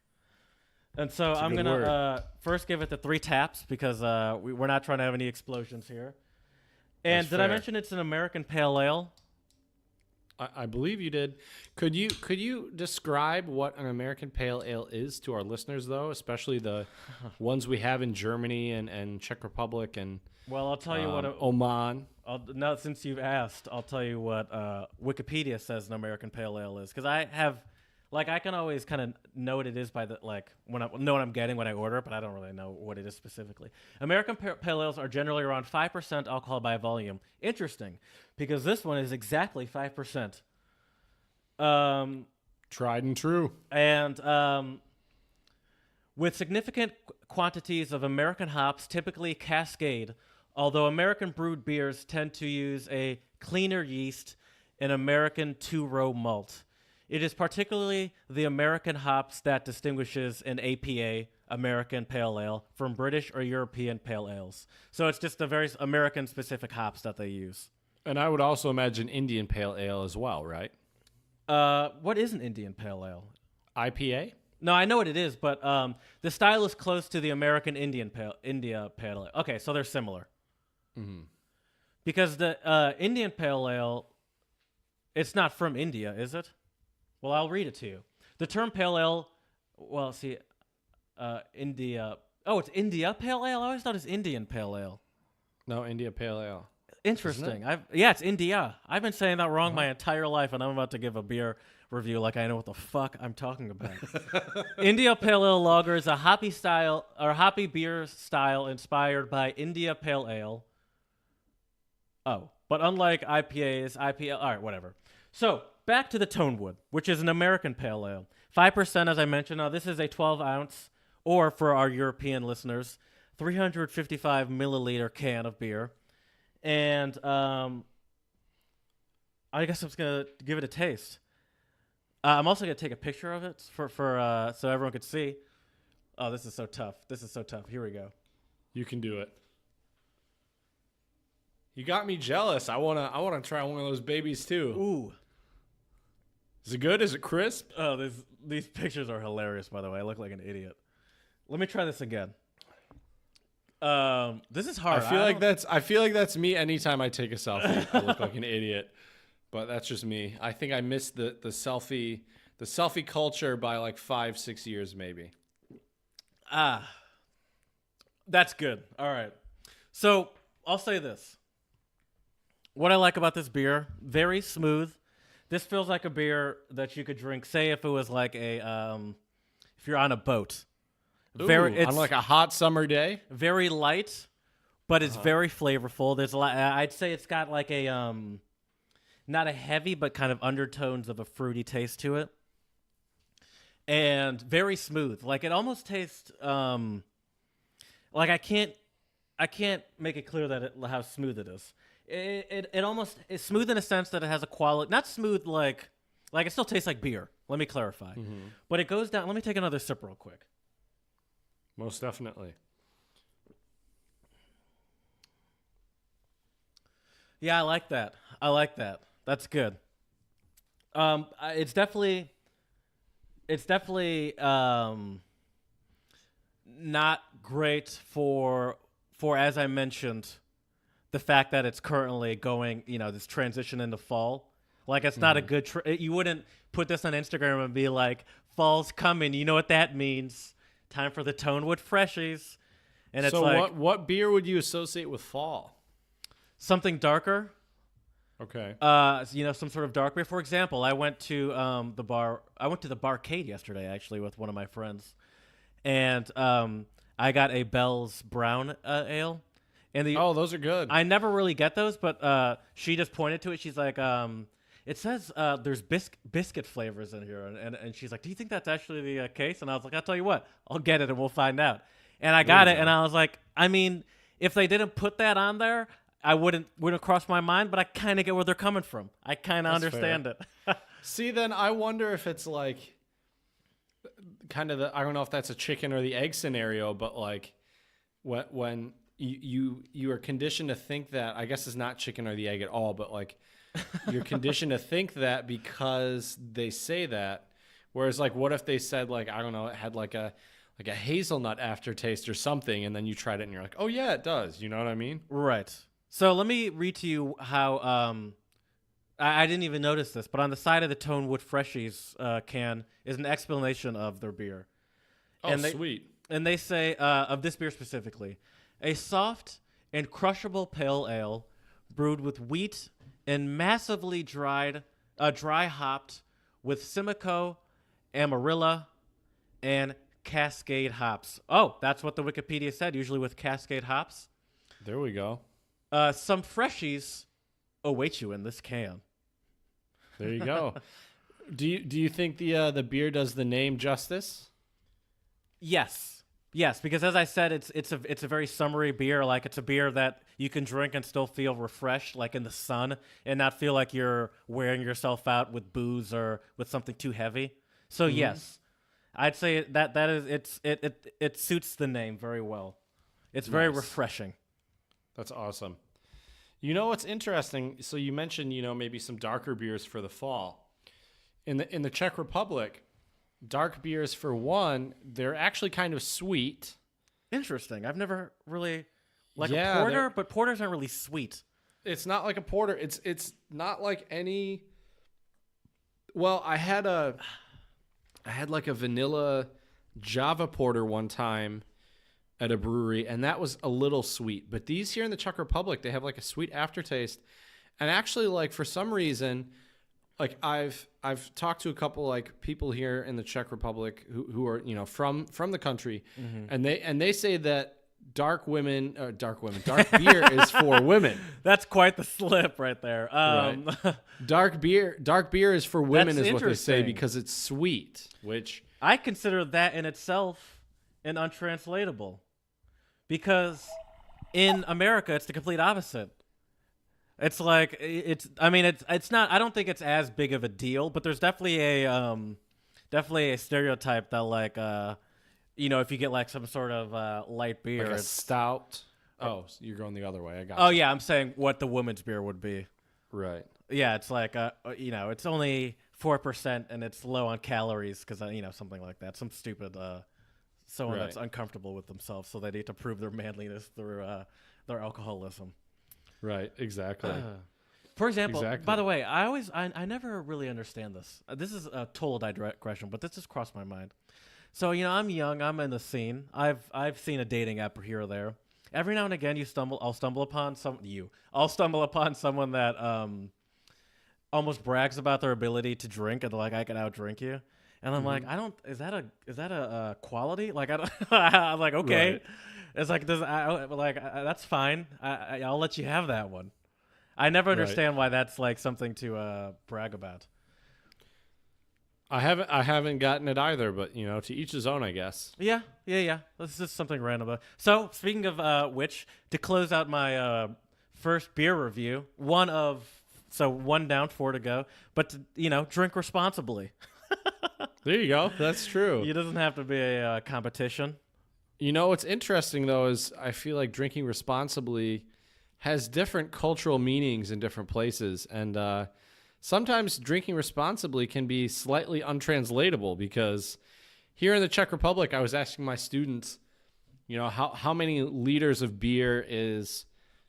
And so I'm gonna first give it the 3 taps, because we're not trying to have any explosions here. And did I mention it's an American Pale Ale?
I believe you did. Could you describe what an American Pale Ale is to our listeners, though, especially the ones we have in Germany and Czech Republic and
well, I'll tell you what
Oman.
Now, since you've asked, I'll tell you what Wikipedia says an American Pale Ale is, because I have, I can always kind of know what it is by the when I know what I'm getting when I order it, but I don't really know what it is specifically. American Pale Ales are generally around 5% alcohol by volume. Interesting, because this one is exactly 5%.
Tried and true.
And with significant quantities of American hops, typically Cascade, although American brewed beers tend to use a cleaner yeast and American 2-row malt. It is particularly the American hops that distinguishes an APA, American Pale Ale, from British or European Pale Ales. So it's just the very American-specific hops that they use.
And I would also imagine Indian Pale Ale as well, right?
What is an Indian Pale Ale?
IPA?
No, I know what it is, but the style is close to the American India Pale Ale. Okay, so they're similar.
Mm-hmm.
Because the Indian Pale Ale, it's not from India, is it? Well, I'll read it to you. The term Pale Ale, India. Oh, it's India Pale Ale? I always thought it was Indian Pale Ale.
No, India Pale Ale.
Interesting. It's India. I've been saying that wrong my entire life, and I'm about to give a beer review like I know what the fuck I'm talking about. India Pale Ale Lager is a hoppy beer style inspired by India Pale Ale. Oh, but unlike IPAs, IPL, all right, whatever. So back to the Tonewood, which is an American Pale Ale. 5%, as I mentioned. Now, this is a 12-ounce, or for our European listeners, 355 milliliter can of beer. And I guess I'm just going to give it a taste. I'm also going to take a picture of it for so everyone could see. Oh, this is so tough. Here we go.
You can do it. You got me jealous. I wanna try one of those babies too.
Ooh.
Is it good? Is it crisp?
Oh, these pictures are hilarious, by the way. I look like an idiot. Let me try this again. This is hard.
I feel like that's me anytime I take a selfie. I look like an idiot. but that's just me. I think I missed the selfie culture by like 5-6 years maybe.
That's good. All right. So I'll say this. What I like about this beer, very smooth. This feels like a beer that you could drink, say if it was like if you're on a boat.
Ooh, on like a hot summer day.
Very light, but it's very flavorful. There's a lot. I'd say it's got like a not a heavy, but kind of undertones of a fruity taste to it, and very smooth. Like it almost tastes like I can't make it clear that how smooth it is. It almost is smooth in a sense that it has a quality, not smooth like it still tastes like beer. Let me clarify, but it goes down. Let me take another sip real quick.
Most definitely.
Yeah, I like that. That's good. It's definitely not great for as I mentioned, the fact that it's currently going, this transition into fall. Like it's not a good. You wouldn't put this on Instagram and be like, "Fall's coming." You know what that means? Time for the Tonewood Freshies. And it's
so
like,
what beer would you associate with fall?
Something darker.
Okay.
Some sort of dark beer. For example, I went to the bar. I went to the Barcade yesterday, actually, with one of my friends, and I got a Bell's Brown Ale. And
those are good.
I never really get those, but she just pointed to it. She's like, it says there's biscuit flavors in here, and she's like, do you think that's actually the case? And I was like, I'll tell you what, I'll get it and we'll find out. And I got it, and I was like, I mean, if they didn't put that on there, I wouldn't cross my mind, but I kind of get where they're coming from. I kind of understand it.
See, then I wonder if it's like kind of I don't know if that's a chicken or the egg scenario, but like when you are conditioned to think that, I guess it's not chicken or the egg at all, but like you're conditioned to think that because they say that. Whereas like, what if they said like, I don't know, it had like a hazelnut aftertaste or something, and then you tried it and you're like, oh yeah, it does. You know what I mean?
Right. So let me read to you how I didn't even notice this, but on the side of the Tonewood Freshies can is an explanation of their beer.
Oh, sweet.
And they say, of this beer specifically, a soft and crushable pale ale brewed with wheat and massively dry hopped with Simcoe, Amarilla, and Cascade hops. Oh, that's what the Wikipedia said, usually with Cascade hops.
There we go.
Some freshies await you in this can.
There you go. Do you think the beer does the name justice?
Yes, because as I said, it's a very summery beer. Like it's a beer that you can drink and still feel refreshed, like in the sun, and not feel like you're wearing yourself out with booze or with something too heavy. So yes, I'd say that is it suits the name very well. It's very refreshing.
That's awesome. You know what's interesting? So you mentioned, maybe some darker beers for the fall. In the Czech Republic, dark beers, for one, they're actually kind of sweet.
Interesting. I've never really a porter, but porters aren't really sweet.
It's not like a porter. It's not like any. Well, I had like a vanilla Java porter one time at a brewery, and that was a little sweet. But these here in the Czech Republic, they have like a sweet aftertaste. And actually, like, for some reason, like I've talked to a couple like people here in the Czech Republic who are, from the country, and they say that dark beer is for women.
That's quite the slip right there.
Right. Dark beer is for women is what they say, because it's sweet, which
I consider that in itself an untranslatable, because in America it's the complete opposite. It's like it's not. I don't think it's as big of a deal, but there's definitely a stereotype that like if you get like some sort of light beer,
like a stout. Oh, so you're going the other way. I got.
Oh yeah, I'm saying what the woman's beer would be.
Right.
Yeah, it's like it's only 4% and it's low on calories because something like that. Some stupid someone that's uncomfortable with themselves, so they need to prove their manliness through their alcoholism.
Right, exactly.
For example,
Exactly.
by the way, I never really understand this. This is a total digression, but this just crossed my mind. So I'm young. I'm in the scene. I've seen a dating app here or there. Every now and again, I'll stumble upon someone that almost brags about their ability to drink and like I can outdrink you. And I'm like, is that a quality? Like I don't, I'm like, okay,
Right.
it's like that's fine. I'll let you have that one. I never understand why that's like something to brag about.
I haven't gotten it either, but to each his own, I guess.
Yeah. This is something random. So speaking of which, to close out my first beer review, one down, 4 to go. But to, drink responsibly.
There you go. That's true.
It doesn't have to be a competition.
What's interesting though is I feel like drinking responsibly has different cultural meanings in different places, and sometimes drinking responsibly can be slightly untranslatable because here in the Czech Republic, I was asking my students, how many liters of beer is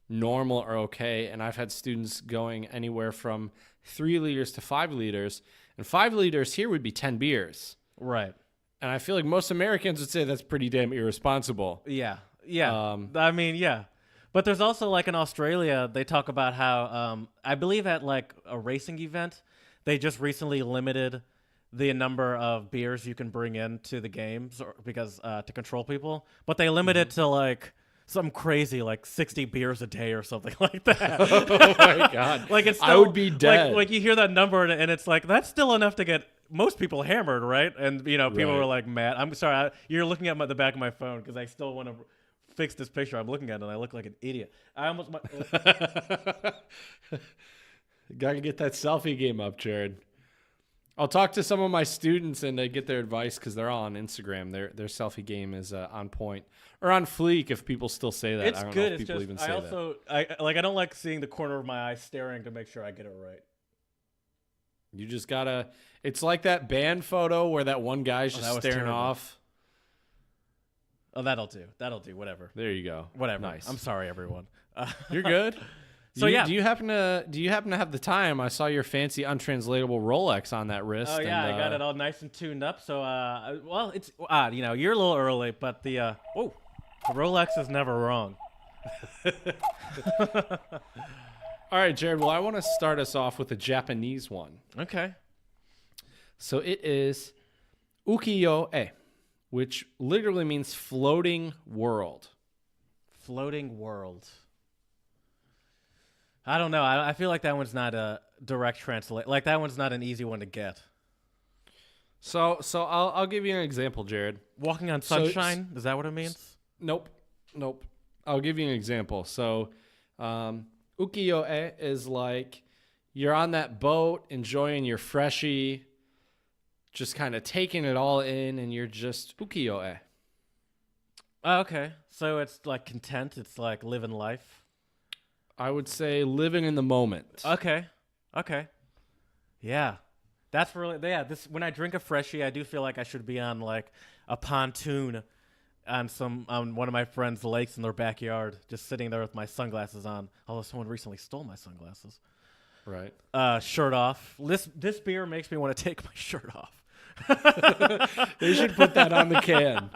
normal or okay, and I've had students going anywhere from 3 liters to 5 liters, and 5 liters here would be 10 beers.
Right.
And I feel like most Americans would say that's pretty damn irresponsible.
Yeah. I mean, yeah. But there's also like in Australia, they talk about how I believe at like a racing event, they just recently limited the number of beers you can bring into the games because to control people. But they limit it to like something crazy like 60 beers a day or something like that.
Oh my God.
Like it's still,
I would be dead.
Like you hear that number and it's like that's still enough to get most people hammered, right? And people
Right.
were like mad. I'm sorry, you're looking at the back of my phone because I still want to fix this picture I'm looking at and I look like an idiot. I almost
Gotta get that selfie game up, Jared. I'll talk to some of my students and get their advice because they're all on Instagram. Their selfie game is on point or on fleek if people still say that.
It's
I don't
good.
know if
It's
people
just
even say
I also I don't like seeing the corner of my eye staring to make sure I get it right.
You just gotta. It's like that band photo where that one guy's just staring
terrible.
off.
Oh, that'll do. Whatever.
There you go.
Whatever.
Nice.
I'm sorry, everyone.
You're good.
So yeah.
Do you happen to have the time? I saw your fancy untranslatable Rolex on that wrist.
Oh yeah,
and,
I got it all nice and tuned up. So well, it's you're a little early, but the Rolex is never wrong.
All right, Jared. Well, I want to start us off with a Japanese one.
Okay.
So it is ukiyo-e, which literally means floating world.
Floating world. I don't know. I feel like that one's not a direct translate. Like that one's not an easy one to get.
So I'll give you an example, Jared.
Walking on sunshine, is that what it means?
Nope. I'll give you an example. So ukiyo-e is like you're on that boat enjoying your freshie, just kind of taking it all in, and you're just ukiyo-e.
Oh, okay. So it's like content. It's like living life.
I would say living in the moment.
Okay. Yeah. That's really this when I drink a freshie, I do feel like I should be on like a pontoon on one of my friends' lakes in their backyard, just sitting there with my sunglasses on. Although someone recently stole my sunglasses.
Right.
Shirt off. This beer makes me want to take my shirt off.
They should put that on the can.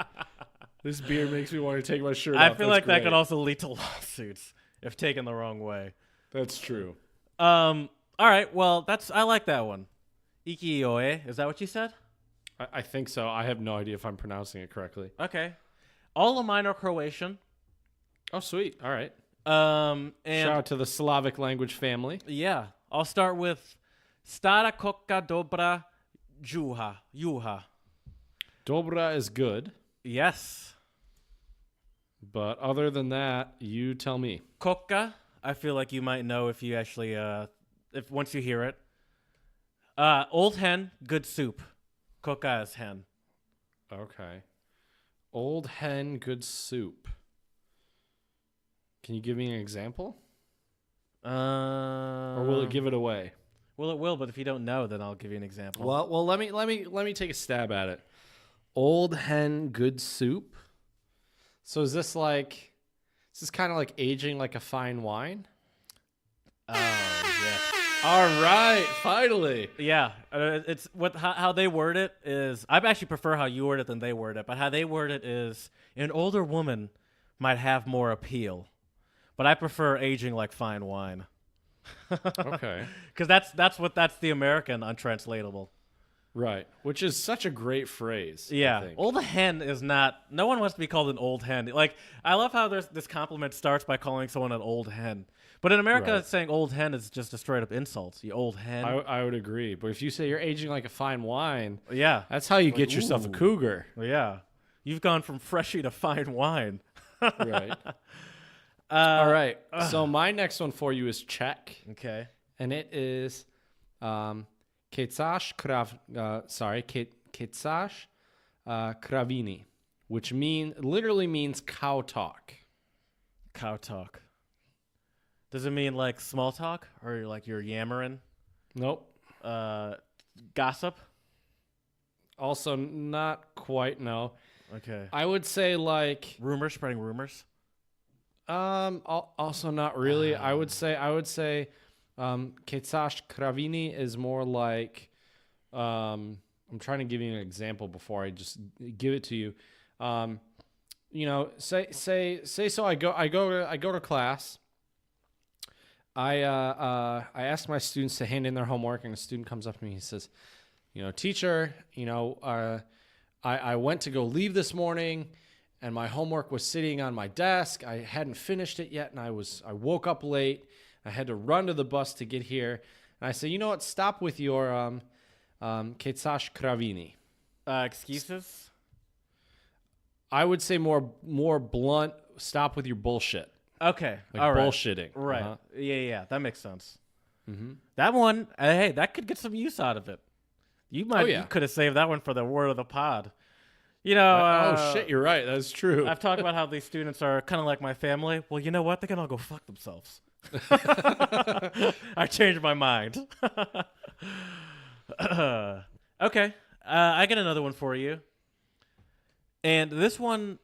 This beer makes me want to take my shirt off.
I feel like that
great.
could also lead to lawsuits if taken the wrong way.
That's true.
All right. Well, I like that one. Ikiyo-e. Is that what you said?
I think so. I have no idea if I'm pronouncing it correctly.
Okay. All of mine are Croatian.
Oh, sweet. All right.
And
Shout out to the Slavic language family.
yeah, I'll start with Stara koka dobra juha.
Dobra is good,
Yes.
but other than that, you tell me.
Koka, I feel like you might know if you actually if once you hear it. Old hen, good soup. Koka is hen.
Okay. Old hen, good soup. Can you give me an example? Or will it give it away?
Well, it will, but if you don't know, then I'll give you an example.
Well, let me take a stab at it. Old hen, good soup. So is this kind of like aging like a fine wine?
Oh, Yeah.
All right, finally.
Yeah, it's how they word it is. I actually prefer how you word it than they word it. But how they word it is, an older woman might have more appeal, but I prefer aging like fine wine.
Okay.
Because that's the American untranslatable.
Right, which is such a great phrase.
Yeah,
I think.
old hen is not. No one wants to be called an old hen. Like, I love how this compliment starts by calling someone an old hen. But in America,
Right.
saying old hen is just a straight up insult. You old hen.
I would agree. But if you say you're aging like a fine wine,
Yeah.
that's how you get yourself a
ooh.
cougar.
Yeah. You've gone from freshie to fine wine.
Right. All right. So my next one for you is Czech,
Okay.
and it is Kecáš kraviny, which literally means cow talk.
Cow talk. Does it mean like small talk or like you're yammering?
Nope.
Gossip?
Also, not quite. No.
Okay.
I would say like
Rumors, spreading rumors?
Also not really. I would say Kecáš kraviny is more like I'm trying to give you an example before I just give it to you. Say so I go to class. I ask my students to hand in their homework, and a student comes up to me and he says, teacher, I went to go leave this morning, and my homework was sitting on my desk. I hadn't finished it yet, and I woke up late. I had to run to the bus to get here. And I say, you know what? Stop with your Kecáš kraviny.
Excuses?
I would say more blunt. Stop with your bullshit.
Okay.
Like
all right.
bullshitting.
Right.
Uh-huh.
Yeah. That makes sense.
Mm-hmm.
That one, hey, that could get some use out of it. You could have saved that one for the word of the pod.
Oh shit, you're right. That's true.
I've talked about how these students are kind of like my family. Well, you know what? They can all go fuck themselves. I changed my mind. Okay. I got another one for you. And this one,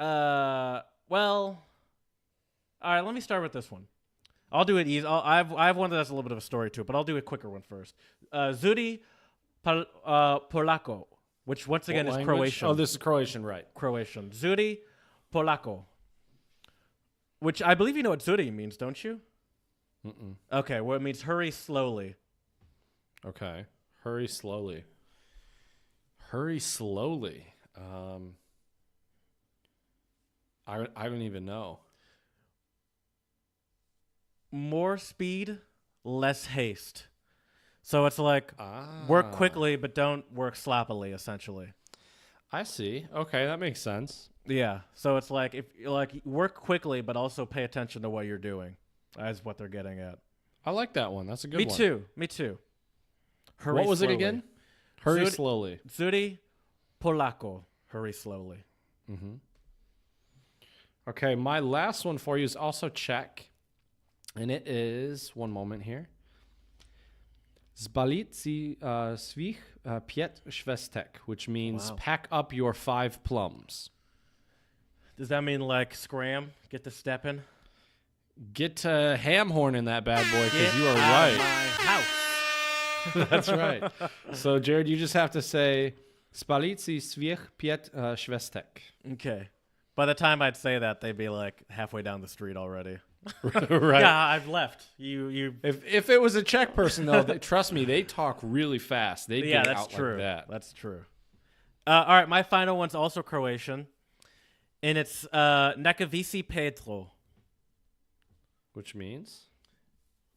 all right, let me start with this one. I'll do it easy. I have one that's a little bit of a story to it, but I'll do a quicker one first. Zuri Polako, which once again is Croatian.
Oh, this is Croatian, right?
Croatian. Zuri Polako, which I believe you know what Zuri means, don't you?
Mm-mm.
Okay, well, it means hurry slowly.
Okay, hurry slowly. Hurry slowly. I don't even know.
More speed, less haste. So it's like work quickly, but don't work sloppily, essentially.
I see. Okay, that makes sense.
Yeah. So it's like if work quickly, but also pay attention to what you're doing. That's what they're getting at.
I like that one. That's a good one.
Me too. Hurry
what was
slowly.
it again? Hurry slowly.
Zuri Polako. Hurry slowly.
Mm-hmm. Okay, my last one for you is also Czech. And it is, one moment here, Zbalit si svých 5 švestek, which means pack up your 5 plums.
Does that mean like scram? Get the step in?
Get to ham horn in that bad boy, because you are
out
right.
of my house.
That's right. So, Jared, you just have to say, Zbalit si svých 5 švestek.
Okay. By the time I'd say that, they'd be like halfway down the street already.
Right.
Yeah, I've left. You.
If it was a Czech person, though, trust me, they talk really fast. They get
that's
out
true.
like that.
That's true. All right, my final one's also Croatian, and it's Nekavisi Petro.
Which means?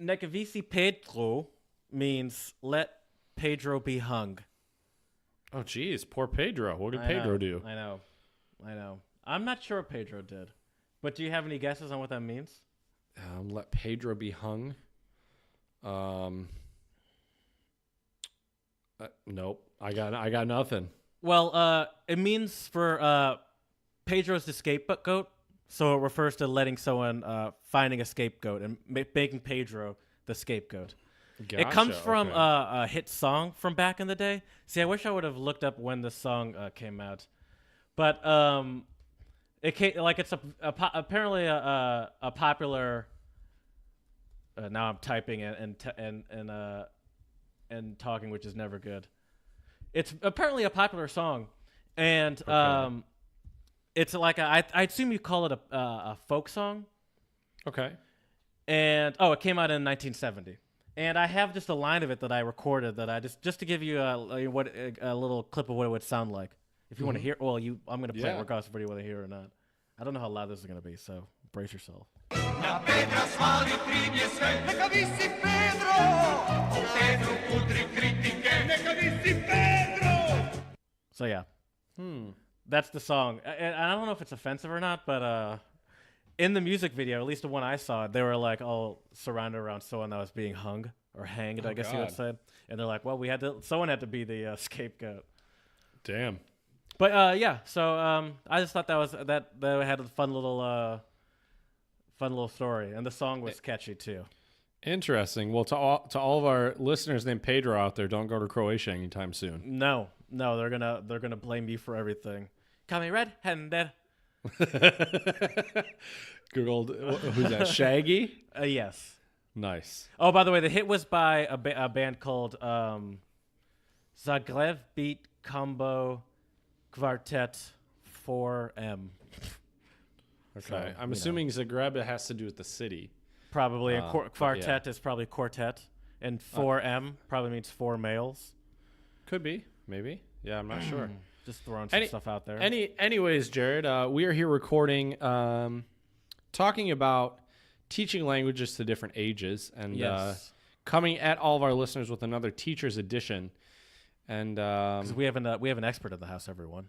Nekavisi Petro means let Pedro be hung.
Oh, geez, poor Pedro. What did
I
Pedro
know,
do?
I know. I'm not sure what Pedro did, but do you have any guesses on what that means?
Let Pedro be hung. Nope. I got nothing.
Well, it means for Pedro's the scapegoat, so it refers to letting someone finding a scapegoat and making Pedro the scapegoat.
Gotcha,
it comes from
okay.
a hit song from back in the day. See, I wish I would have looked up when the song came out, but it came, like it's apparently a popular now I'm typing and talking, which is never good. It's apparently a popular song, and it's like I assume you call it a folk song.
Okay.
And it came out in 1970. And I have just a line of it that I recorded that I just to give you a little clip of what it would sound like. If you want to hear, I'm going to play it regardless of whether you want to hear it or not. I don't know how loud this is going to be, so brace yourself. So yeah, that's the song. And I don't know if it's offensive or not, but in the music video, at least the one I saw, they were like all surrounded around someone that was being hung or hanged, I guess you would say. And they're like, well, someone had to be the scapegoat.
Damn.
But so I just thought that had a fun little story, and the song was catchy too.
Interesting. Well, to all of our listeners named Pedro out there, don't go to Croatia anytime soon.
No, they're gonna blame me for everything. Call me red-handed.
Googled who's that? Shaggy?
Yes.
Nice.
Oh, by the way, the hit was by a band called Zagreb Beat Combo Quartet 4M.
Okay.
So,
I'm assuming Zagreb has to do with the city.
Probably. And quartet is probably quartet. And 4M probably means four males.
Could be. Maybe. Yeah, I'm not sure.
Just throwing some stuff out there.
Anyways, Jared, we are here recording, talking about teaching languages to different ages, and coming at all of our listeners with another teacher's edition. And
because we have an expert in the house, everyone.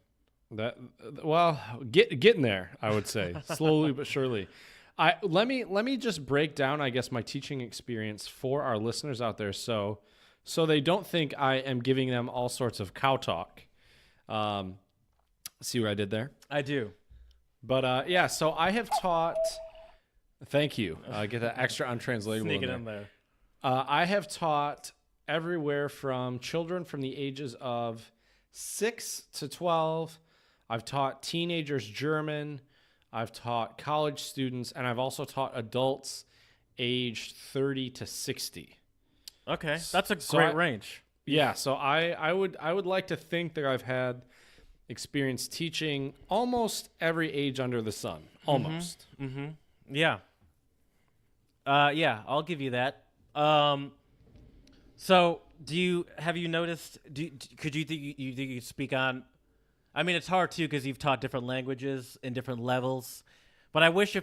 Getting there, I would say, slowly but surely. Let me just break down, I guess, my teaching experience for our listeners out there, so they don't think I am giving them all sorts of cow talk. See what I did there?
I do.
But so I have taught. Thank you. Get that extra untranslatable.
Sneak it in there.
I have taught everywhere from children from the ages of 6 to 12. I've taught teenagers German. I've taught college students, and I've also taught adults aged 30 to 60.
Okay, that's a great range.
Yeah, so I would like to think that I've had experience teaching almost every age under the sun. Almost.
Mm-hmm. Yeah. I'll give you that. So have you noticed? Could you speak on? I mean, it's hard too because you've taught different languages in different levels. But I wish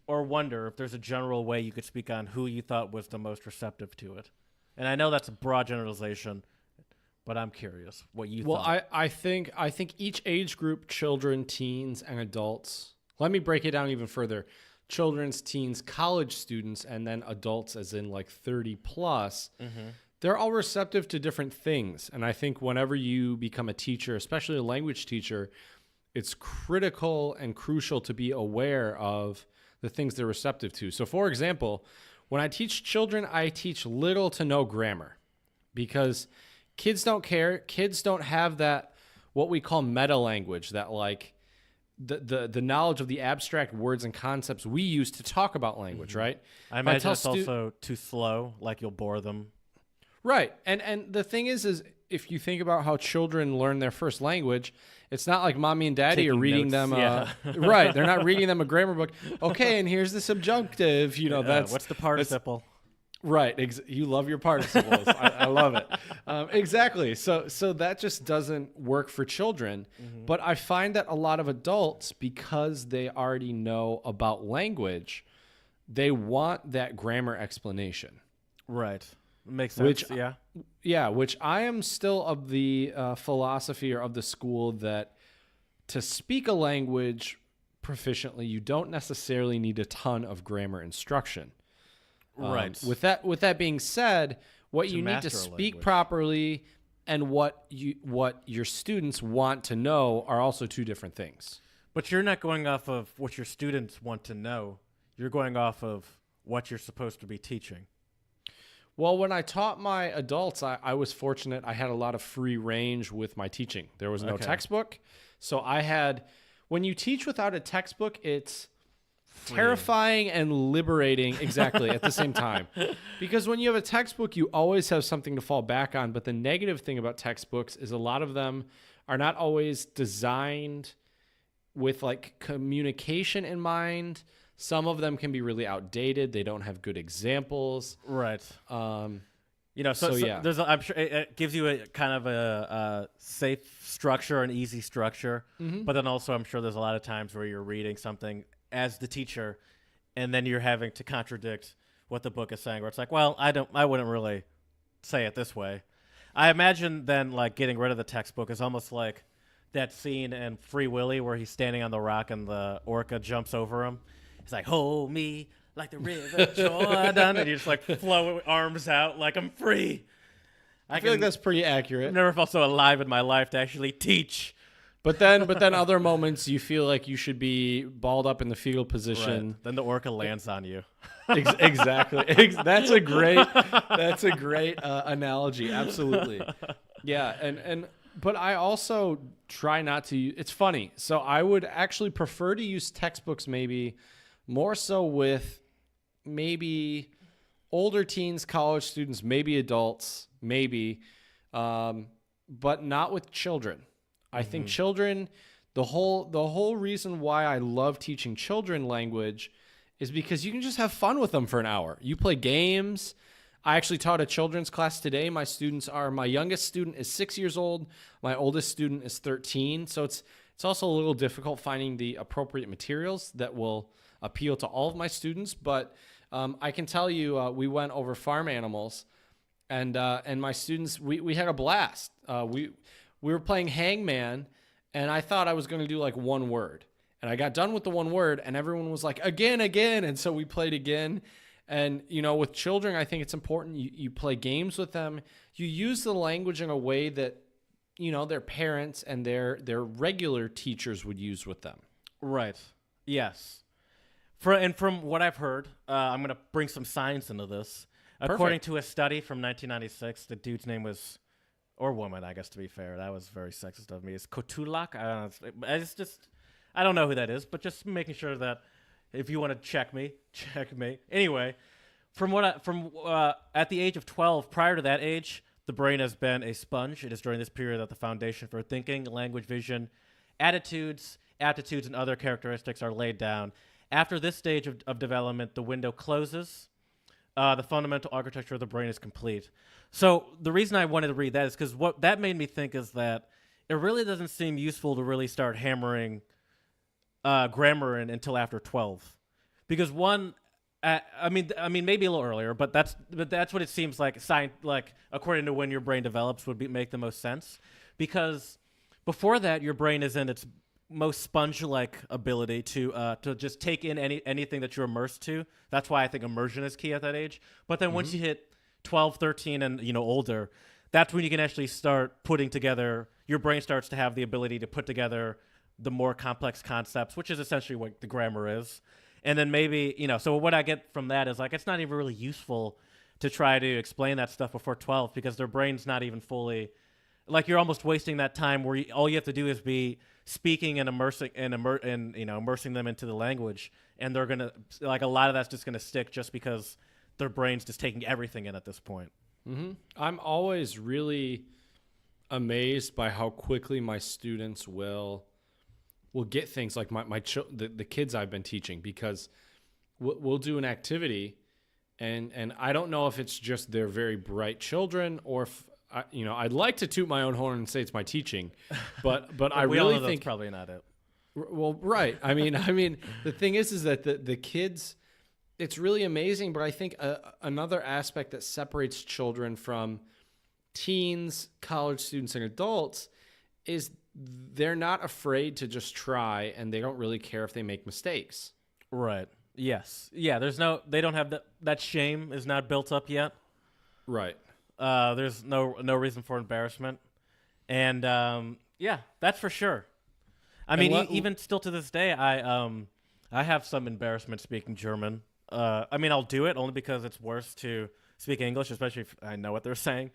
or wonder if there's a general way you could speak on who you thought was the most receptive to it. And I know that's a broad generalization, but I'm curious what you thought.
Well, I think each age group, children, teens, and adults. Let me break it down even further. Children's, teens, college students, and then adults as in like 30 plus. Mm-hmm. They're all receptive to different things. And I think whenever you become a teacher, especially a language teacher, it's critical and crucial to be aware of the things they're receptive to. So for example, when I teach children, I teach little to no grammar because kids don't care. Kids don't have that, what we call meta language, that like the knowledge of the abstract words and concepts we use to talk about language, right?
I imagine it's also too slow, like you'll bore them.
Right. And the thing is if you think about how children learn their first language, it's not like mommy and daddy
Taking
are reading
notes,
them. Right. They're not reading them a grammar book. Okay, and here's the subjunctive. That's
what's the participle?
Right. You love your participles. I love it. Exactly. So that just doesn't work for children. Mm-hmm. But I find that a lot of adults, because they already know about language, they want that grammar explanation.
Right. Makes sense.
Which I am still of the philosophy or of the school that to speak a language proficiently, you don't necessarily need a ton of grammar instruction.
Right.
With that being said, what you need to speak properly and what your students want to know are also two different things.
But you're not going off of what your students want to know. You're going off of what you're supposed to be teaching.
Well, when I taught my adults, I was fortunate. I had a lot of free range with my teaching. There was no textbook. So when you teach without a textbook, it's terrifying and liberating exactly at the same time. Because when you have a textbook, you always have something to fall back on. But the negative thing about textbooks is a lot of them are not always designed with like communication in mind. Some of them can be really outdated. They don't have good examples.
Right. So
yeah.
there's I'm sure it gives you a kind of a safe structure, an easy structure.
Mm-hmm.
But then also I'm sure there's a lot of times where you're reading something as the teacher, and then you're having to contradict what the book is saying. Where it's like, well, I wouldn't really say it this way. I imagine then like getting rid of the textbook is almost like that scene in Free Willy where he's standing on the rock and the orca jumps over him. He's like, hold me like the river Jordan. And you just like flow arms out like I'm free.
I feel like that's pretty accurate.
I've never felt so alive in my life to actually teach.
But then other moments you feel like you should be balled up in the fetal position.
Right. Then the orca lands on you.
Exactly. That's a great analogy. Absolutely. Yeah. But I also try not to. It's funny. So I would actually prefer to use textbooks maybe more so with maybe older teens, college students, maybe adults, maybe, but not with children. I think children, the whole reason why I love teaching children language is because you can just have fun with them for an hour. You play games. I actually taught a children's class today. My youngest student is 6 years old. My oldest student is 13. So it's also a little difficult finding the appropriate materials that will appeal to all of my students. But I can tell you, we went over farm animals, and my students, we had a blast. We were playing hangman, and I thought I was going to do like one word. And I got done with the one word, and everyone was like, again. And so we played again. And, with children, I think it's important you play games with them. You use the language in a way that, their parents and their regular teachers would use with them.
Right. Yes. From what I've heard, I'm going to bring some science into this.
Perfect.
According to a study from 1996, the dude's name was, or woman, I guess to be fair, that was very sexist of me, is Kotulak. I don't know who that is, but just making sure that if you want to check me. Anyway, at the age of 12, prior to that age, the brain has been a sponge. It is during this period that the foundation for thinking, language, vision, attitudes, aptitudes, and other characteristics are laid down. After this stage of development, the window closes. The fundamental architecture of the brain is complete. So the reason I wanted to read that is because what that made me think is that it really doesn't seem useful to really start hammering grammar in until after 12, because one, I mean maybe a little earlier, but that's what it seems like. Like according to when your brain develops would make the most sense, because before that your brain is in its most sponge-like ability to just take in anything that you're immersed to. That's why I think immersion is key at that age. But then once you hit 12, 13, and older, that's when you can actually start putting together. Your brain starts to have the ability to put together the more complex concepts, which is essentially what the grammar is. And then maybe, so what I get from that is like, it's not even really useful to try to explain that stuff before 12, because their brain's not even fully, like, you're almost wasting that time where all you have to do is be speaking and immersing them into the language. And they're going to, like, a lot of that's just going to stick just because their brain's just taking everything in at this point.
Mm-hmm. I'm always really amazed by how quickly my students will get things, like the kids I've been teaching, because we'll do an activity, and I don't know if it's just they're very bright children, or if I'd like to toot my own horn and say it's my teaching, but I really think
that's probably not it.
Well, right. I mean, the thing is that the kids, it's really amazing. But I think another aspect that separates children from teens, college students, and adults is they're not afraid to just try, and they don't really care if they make mistakes.
Right. Yes. Yeah. They don't have that shame is not built up yet.
Right.
There's no reason for embarrassment. And yeah, that's for sure. I mean, even still to this day, I have some embarrassment speaking German. I mean, I'll do it only because it's worse to speak English, especially if I know what they're saying.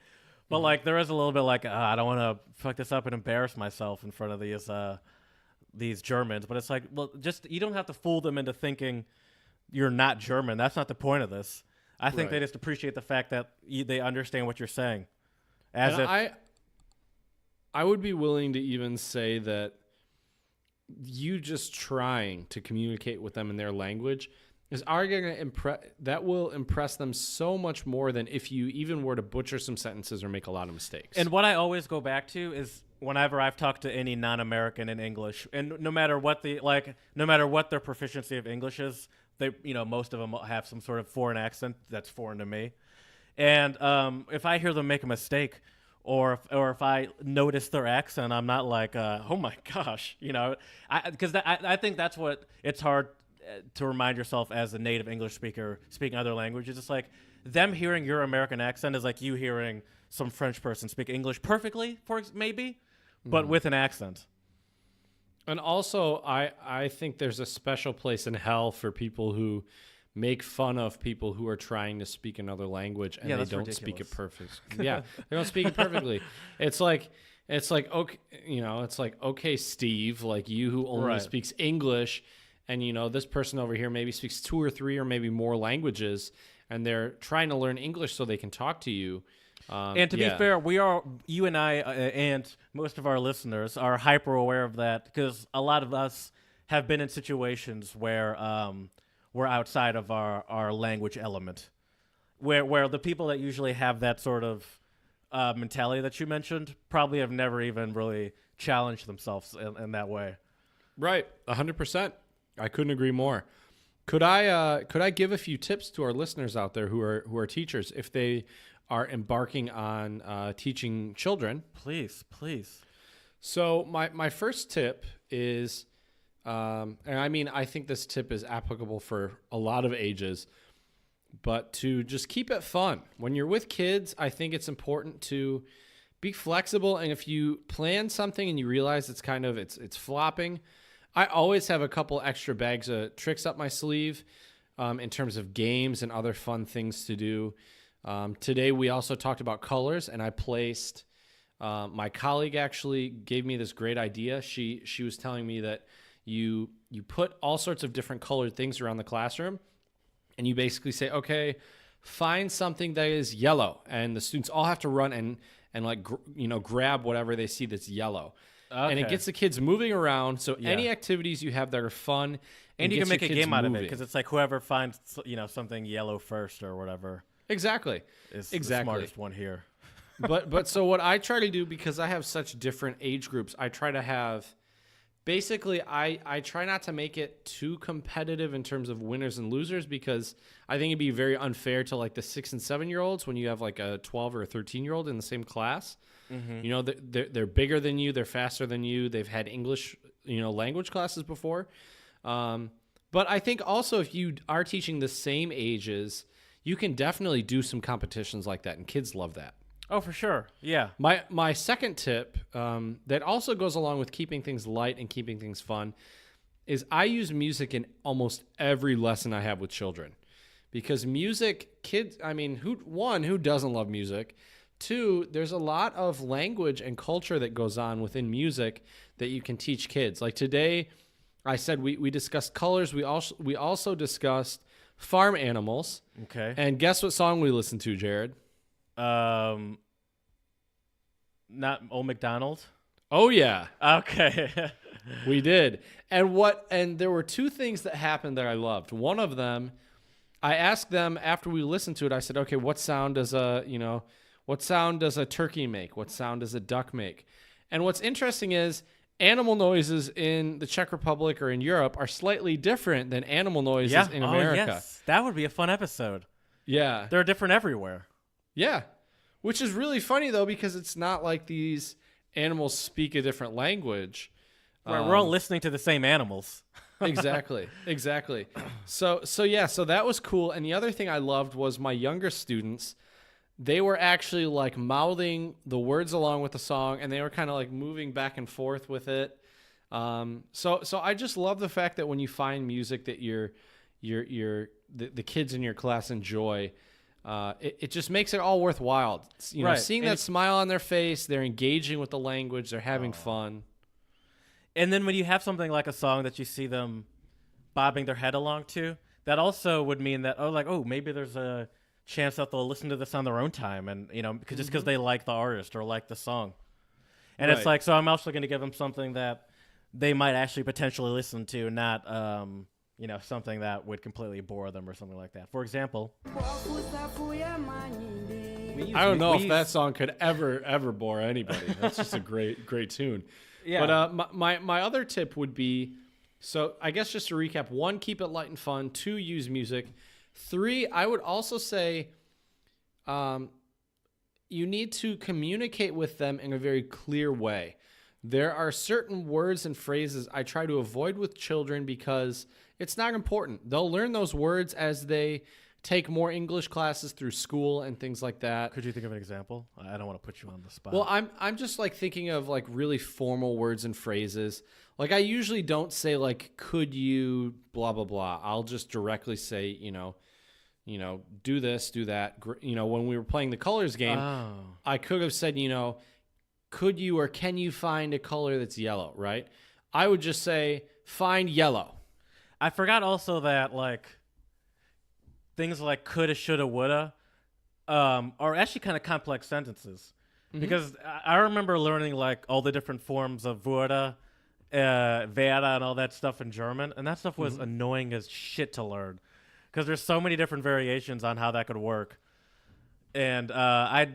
But like, there is a little bit like, I don't want to fuck this up and embarrass myself in front of these Germans, but it's like, well, just you don't have to fool them into thinking you're not German. That's not the point of this. I think they just appreciate the fact that they understand what you're saying.
I would be willing to even say that you just trying to communicate with them in their language is that will impress them so much more than if you even were to butcher some sentences or make a lot of mistakes.
And what I always go back to is whenever I've talked to any non-American in English, and no matter what their proficiency of English is, most of them have some sort of foreign accent that's foreign to me. And if I hear them make a mistake, or if I notice their accent, I'm not like, oh my gosh, because I think that's what it's hard to remind yourself as a native English speaker speaking other languages. It's like them hearing your American accent is like you hearing some French person speak English perfectly, but with an accent.
And also, I think there's a special place in hell for people who make fun of people who are trying to speak another language and they don't
ridiculous.
Speak it perfect. Yeah, they don't speak it perfectly. It's like okay, it's like, okay, Steve, like you who only speaks English, and this person over here maybe speaks 2 or 3 or maybe more languages, and they're trying to learn English so they can talk to you.
And to be fair, you and I and most of our listeners are hyper aware of that because a lot of us have been in situations where we're outside of our language element, where the people that usually have that sort of mentality that you mentioned probably have never even really challenged themselves in that way.
Right, 100%. I couldn't agree more. Could I give a few tips to our listeners out there who are teachers if they are embarking on teaching children?
Please.
So my first tip is, and I mean, I think this tip is applicable for a lot of ages, but to just keep it fun. When you're with kids, I think it's important to be flexible. And if you plan something and you realize it's flopping, I always have a couple extra bags of tricks up my sleeve in terms of games and other fun things to do. Today we also talked about colors, and I placed my colleague actually gave me this great idea. She was telling me that you put all sorts of different colored things around the classroom, and you basically say, okay, find something that is yellow, and the students all have to run and grab whatever they see that's yellow. Okay. And it gets the kids moving around. So any activities you have that are fun,
and you can make a game out of it because it's like whoever finds something yellow first or whatever.
Exactly.
Is the smartest one here.
but so what I try to do, because I have such different age groups, I try to have basically I try not to make it too competitive in terms of winners and losers, because I think it'd be very unfair to like the 6 and 7-year-olds when you have like a 12 or a 13-year-old in the same class. Mm-hmm. They're bigger than you, they're faster than you, they've had English language classes before. But I think also if you are teaching the same ages, you can definitely do some competitions like that, and kids love that.
Oh, for sure. Yeah.
My second tip that also goes along with keeping things light and keeping things fun is I use music in almost every lesson I have with children, because music, kids, I mean, who doesn't love music? 2, there's a lot of language and culture that goes on within music that you can teach kids. Like today, I said we discussed colors. We also discussed farm animals.
Okay.
And guess what song we listened to, Jared?
Not Old MacDonald?
Oh yeah.
Okay.
We did. And there were 2 things that happened that I loved. One of them, I asked them after we listened to it, I said, okay, what sound does a turkey make? What sound does a duck make? And what's interesting is animal noises in the Czech Republic or in Europe are slightly different than animal noises in America.
Oh, yes. That would be a fun episode.
Yeah.
They're different everywhere.
Yeah. Which is really funny, though, because it's not like these animals speak a different language.
Right, we're all listening to the same animals.
Exactly. So that was cool. And the other thing I loved was my younger students, they were actually like mouthing the words along with the song, and they were kind of like moving back and forth with it. So I just love the fact that when you find music that the kids in your class enjoy, it just makes it all worthwhile. Seeing that smile on their face, they're engaging with the language, they're having fun.
And then when you have something like a song that you see them bobbing their head along to, that also would mean that, maybe there's a chance that they'll listen to this on their own time, and just because they like the artist or like the song. And it's like, so I'm also going to give them something that they might actually potentially listen to, not something that would completely bore them or something like that. For example,
I don't know if that song could ever bore anybody. That's just a great tune.
Yeah.
But my other tip would be, so I guess just to recap: 1, keep it light and fun. 2, use music. 3, I would also say, you need to communicate with them in a very clear way. There are certain words and phrases I try to avoid with children because it's not important. They'll learn those words as they take more English classes through school and things like that.
Could you think of an example? I don't want to put you on the spot.
Well, I'm just like thinking of like really formal words and phrases. Like I usually don't say like, could you blah, blah, blah. I'll just directly say, do this, do that. When we were playing the colors game, I could have said, could you or can you find a color that's yellow, right? I would just say, find yellow.
I forgot also that like things like coulda, shoulda, woulda are actually kind of complex sentences. Mm-hmm. Because I remember learning like all the different forms of wurde, werde, and all that stuff in German. And that stuff was annoying as shit to learn. Because there's so many different variations on how that could work. And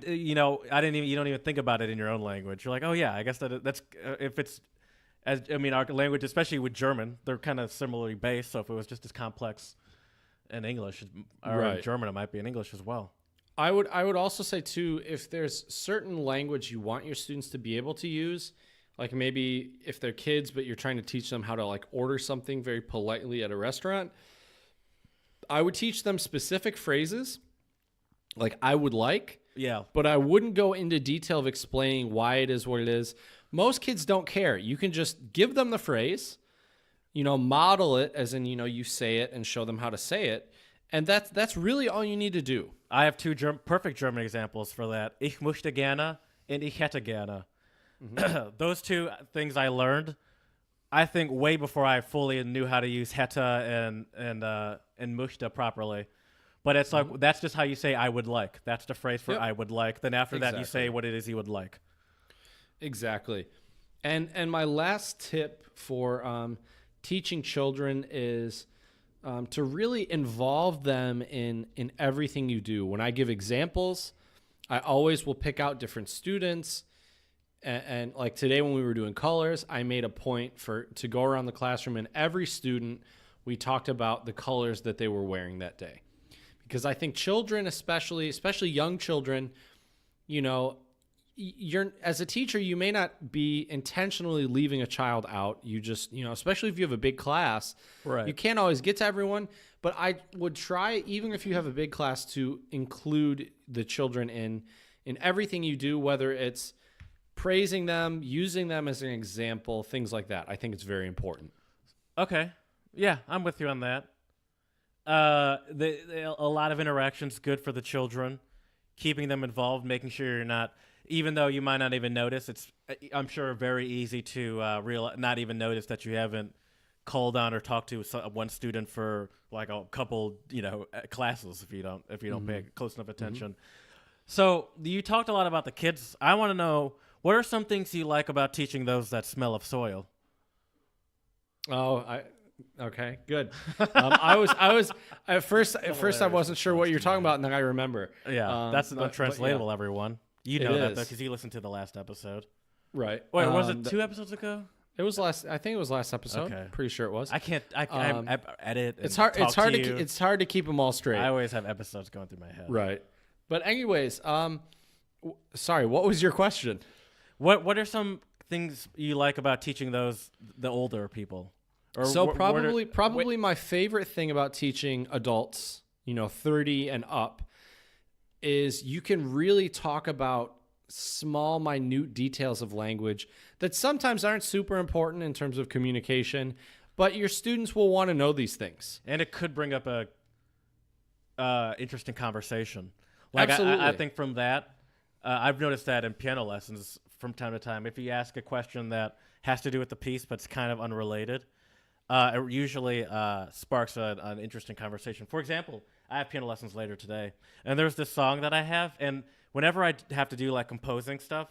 you don't even think about it in your own language. You're like, oh yeah, I guess that's if it's our language, especially with German, they're kind of similarly based. So if it was just as complex in English or in German, it might be in English as well.
I would also say too, if there's certain language you want your students to be able to use, like maybe if they're kids but you're trying to teach them how to like order something very politely at a restaurant, I would teach them specific phrases. Like I would like, but I wouldn't go into detail of explaining why it is what it is. Most kids don't care. You can just give them the phrase, model it as in, you say it and show them how to say it. And that's really all you need to do.
I have 2 perfect German examples for that. Ich möchte gerne and ich hätte gerne. Mm-hmm. Those 2 things I learned, I think, way before I fully knew how to use hätte and möchte properly. But it's like, that's just how you say I would like. That's the phrase for I would like. Then after that, you say what it is you would like.
Exactly. And my last tip for teaching children is to really involve them in everything you do. When I give examples, I always will pick out different students. And like today when we were doing colors, I made a point to go around the classroom and every student, we talked about the colors that they were wearing that day. Because I think children, especially young children, you're as a teacher, you may not be intentionally leaving a child out. You just, especially if you have a big class, you can't always get to everyone. But I would try, even if you have a big class, to include the children in everything you do, whether it's praising them, using them as an example, things like that. I think it's very important.
Okay. Yeah, I'm with you on that. A lot of interactions good for the children, keeping them involved, making sure you're not, even though you might not even notice, it's I'm sure very easy to not even notice that you haven't called on or talked to one student for like a couple classes if you don't pay close enough attention. So you talked a lot about the kids. I want to know, what are some things you like about teaching those that smell of soil?
Okay, good. I was at first I wasn't sure what you're talking about, and then I remember.
Yeah, that's untranslatable, everyone. You know that because you listened to the last episode,
right?
Wait, was it 2 episodes ago?
It was last. I think it was last episode. Okay. Pretty sure it was.
I can't. I edit.
It's hard. It's hard to keep them all straight.
I always have episodes going through my head.
Right. But anyways, sorry. What was your question?
What are some things you like about teaching the older people?
So probably my favorite thing about teaching adults, 30 and up, is you can really talk about small, minute details of language that sometimes aren't super important in terms of communication, but your students will want to know these things.
And it could bring up a interesting conversation. Like
Absolutely.
I think from that, I've noticed that in piano lessons from time to time, if you ask a question that has to do with the piece, but it's kind of unrelated. It usually sparks an interesting conversation. For example, I have piano lessons later today, and there's this song that I have, and whenever I have to do like composing stuff,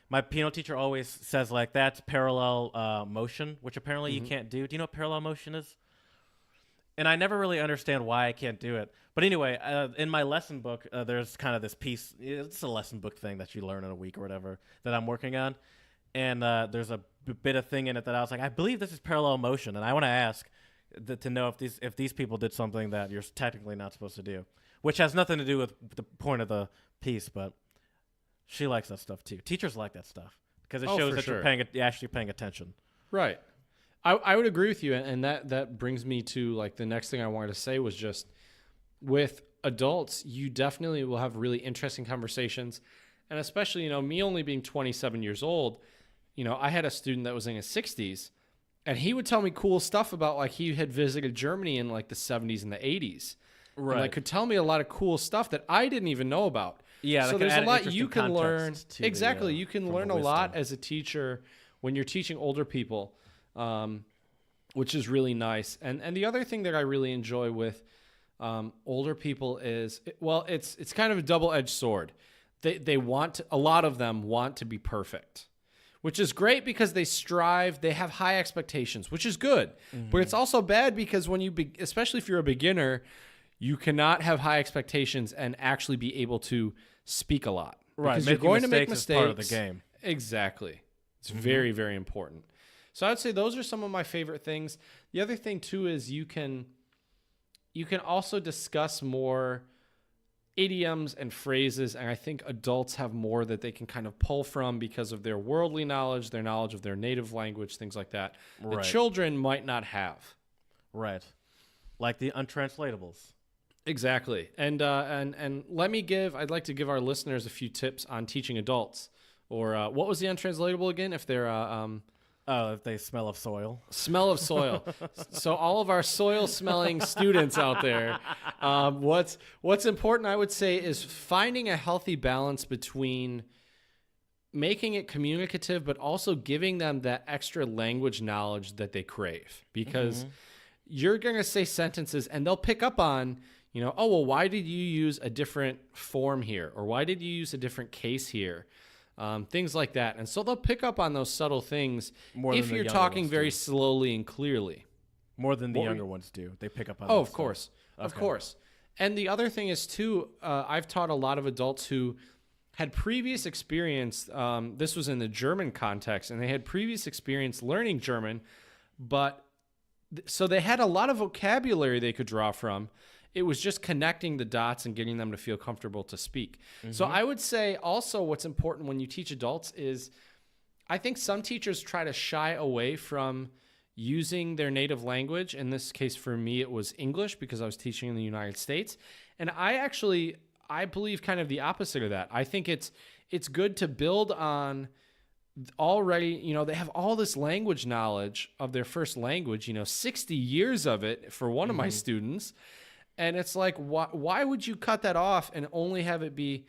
my piano teacher always says like that's parallel motion, which apparently you can't do. Do you know what parallel motion is? And I never really understand why I can't do it. But anyway, in my lesson book, there's kind of this piece. It's a lesson book thing that you learn in a week or whatever that I'm working on. And there's a bit of thing in it that I was like, I believe this is parallel motion. And I want to ask to know if these people did something that you're technically not supposed to do, which has nothing to do with the point of the piece. But she likes that stuff too. Teachers like that stuff because it shows that you're actually paying attention.
Right. I would agree with you, and that brings me to like the next thing I wanted to say was just with adults, you definitely will have really interesting conversations, and especially me only being 27 years old, I had a student that was in his 60s, and he would tell me cool stuff about like he had visited Germany in like the 70s and the 80s, right? And like could tell me a lot of cool stuff that I didn't even know about.
Yeah,
so there's a lot you can learn.
Exactly,
you can learn a lot as a teacher when you're teaching older people. Which is really nice. And the other thing that I really enjoy with older people is, it's kind of a double-edged sword. They want to, a lot of them want to be perfect, which is great because they strive, they have high expectations, which is good. Mm-hmm. But it's also bad because when especially if you're a beginner, you cannot have high expectations and actually be able to speak a lot.
Right,
because you're going to make mistakes.
Part of the game.
Exactly. It's very, very important. So I'd say those are some of my favorite things. The other thing too is you can also discuss more idioms and phrases, and I think adults have more that they can kind of pull from because of their worldly knowledge, their knowledge of their native language, things like that. Right. That children might not have.
Right. Like the untranslatables.
Exactly. And I'd like to give our listeners a few tips on teaching adults. Or what was the untranslatable again? If they're
if they smell of soil.
Smell of soil. So all of our soil-smelling students out there, what's important, I would say, is finding a healthy balance between making it communicative, but also giving them that extra language knowledge that they crave. Because you're going to say sentences, and they'll pick up on, why did you use a different form here? Or why did you use a different case here? Things like that. And so they'll pick up on those subtle things if you're talking very slowly and clearly.
More than the younger ones do. They pick up on
of course. Okay. Of course. And the other thing is, too, I've taught a lot of adults who had previous experience. This was in the German context, and they had previous experience learning German, but so they had a lot of vocabulary they could draw from. It was just connecting the dots and getting them to feel comfortable to speak. So I would say also what's important when you teach adults is I think some teachers try to shy away from using their native language. In this case, for me, it was English because I was teaching in the United States. And I believe kind of the opposite of that. I think it's good to build on already, they have all this language knowledge of their first language, 60 years of it for one of my students. And it's like, why would you cut that off and only have it be...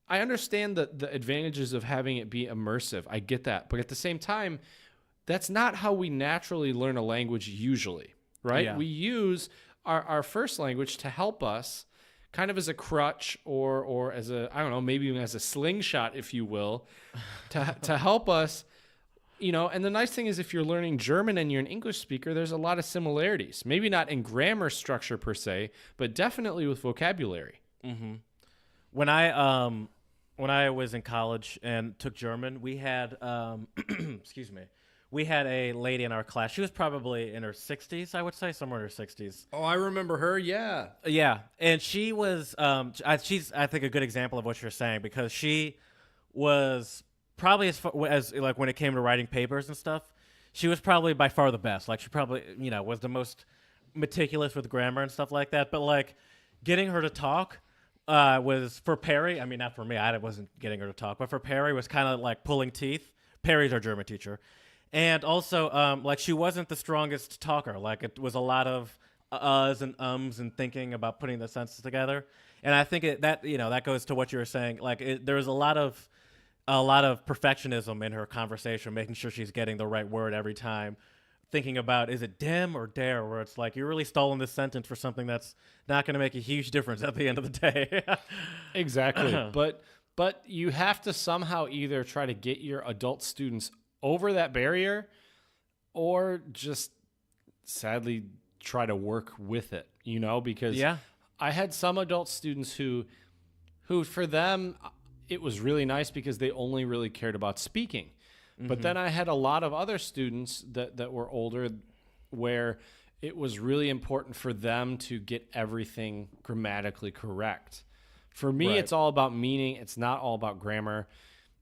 I understand the advantages of having it be immersive. I get that. But at the same time, that's not how we naturally learn a language usually, right? Yeah. We use our first language to help us kind of as a crutch or as a, I don't know, maybe even as a slingshot, if you will, to help us... and the nice thing is if you're learning German and you're an English speaker, there's a lot of similarities. Maybe not in grammar structure per se, but definitely with vocabulary.
Mm-hmm. When I was in college and took German, we had, we had a lady in our class. She was probably in her 60s, I would say, somewhere in her 60s.
Oh, I remember her, yeah.
Yeah, and she was, she's, I think, a good example of what you're saying because she was... probably as like when it came to writing papers and stuff, she was probably by far the best. Like she probably, was the most meticulous with grammar and stuff like that. But like getting her to talk was for Perry. I mean, not for me. I wasn't getting her to talk, but for Perry was kind of like pulling teeth. Perry's our German teacher. And also like she wasn't the strongest talker. Like it was a lot of uhs and ums and thinking about putting the sentences together. And I think that goes to what you were saying. Like there was a lot of a lot of perfectionism in her conversation, making sure she's getting the right word every time. Thinking about, is it dem or dare, where it's like you're really stalling this sentence for something that's not going to make a huge difference at the end of the day.
Exactly. But you have to somehow either try to get your adult students over that barrier or just sadly try to work with it, because I had some adult students who for them, it was really nice because they only really cared about speaking. But then I had a lot of other students that were older where it was really important for them to get everything grammatically correct. For me, It's all about meaning. It's not all about grammar.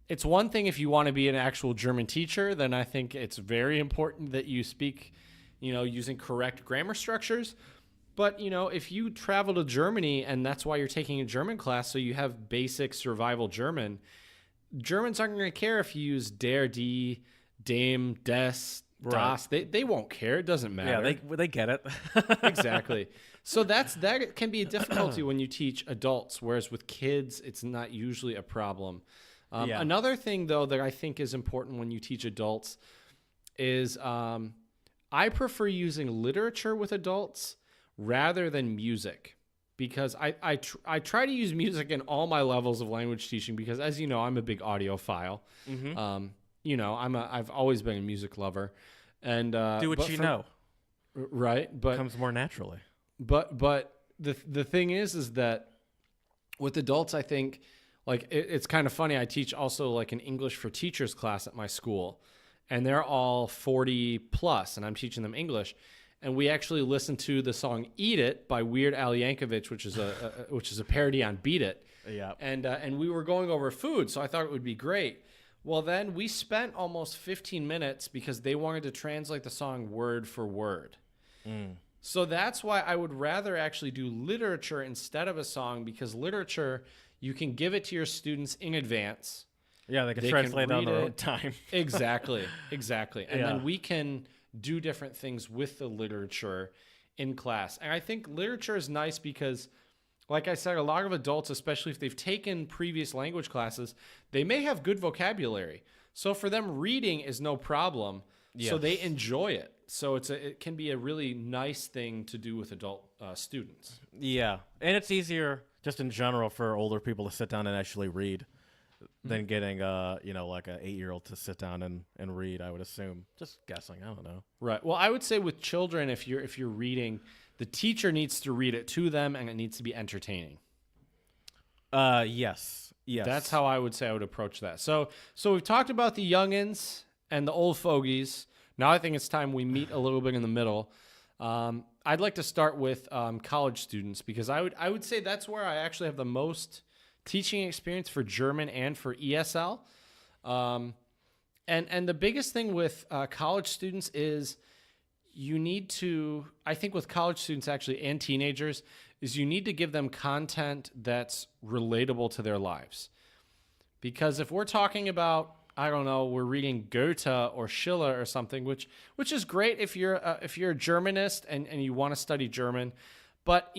It's one thing if you want to be an actual German teacher, then I think it's very important that you speak, using correct grammar structures. But, if you travel to Germany and that's why you're taking a German class, so you have basic survival German, Germans aren't going to care if you use der, die, dem, des, das. They won't care. It doesn't matter.
Yeah, they get it.
Exactly. So that can be a difficulty when you teach adults, whereas with kids, it's not usually a problem. Another thing, though, that I think is important when you teach adults is I prefer using literature with adults rather than music. Because I try to use music in all my levels of language teaching because, as you know, I'm a big audiophile. I've always been a music lover, and
do what you know,
right? But
comes more naturally.
But the thing is that with adults, I think it's kind of funny. I teach also like an English for Teachers class at my school, and they're all 40 plus, and I'm teaching them English. And we actually listened to the song "Eat It" by Weird Al Yankovic, which is a parody on "Beat It."
Yeah.
And we were going over food, so I thought it would be great. Well, then we spent almost 15 minutes because they wanted to translate the song word for word. So that's why I would rather actually do literature instead of a song, because literature, you can give it to your students in advance.
Yeah, they can translate it on their own time.
Exactly. And then we can do different things with the literature in class. And I think literature is nice because, like I said, a lot of adults, especially if they've taken previous language classes, they may have good vocabulary. So for them, reading is no problem. Yes. So they enjoy it. So it can be a really nice thing to do with adult students.
Yeah. And it's easier just in general for older people to sit down and actually read than getting like an 8-year-old to sit down and read, I would assume. Just guessing, I don't know.
Right. Well, I would say with children, if you're reading, the teacher needs to read it to them, and it needs to be entertaining.
Yes.
That's how I would say I would approach that. So we've talked about the youngins and the old fogies. Now I think it's time we meet a little bit in the middle. I'd like to start with college students, because I would say that's where I actually have the most teaching experience for German and for ESL. And the biggest thing with college students is you need to, I think with college students actually and teenagers, is you need to give them content that's relatable to their lives. Because if we're talking about, I don't know, we're reading Goethe or Schiller or something, which is great if you're a Germanist and you want to study German, but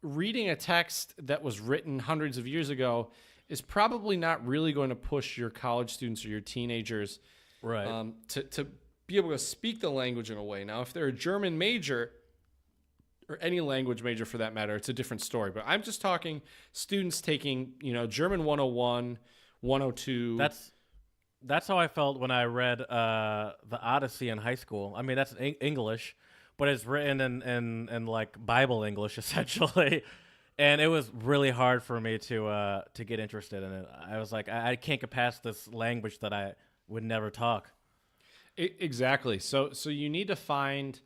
reading a text that was written hundreds of years ago is probably not really going to push your college students or your teenagers to be able to speak the language in a way. Now, if they're a German major or any language major for that matter, it's a different story. But I'm just talking students taking, German 101, 102.
That's how I felt when I read the Odyssey in high school. I mean, that's English, but it's written in like Bible English essentially, and it was really hard for me to get interested in it. I was like, I can't get past this language that I would never talk.
Exactly. So you need to find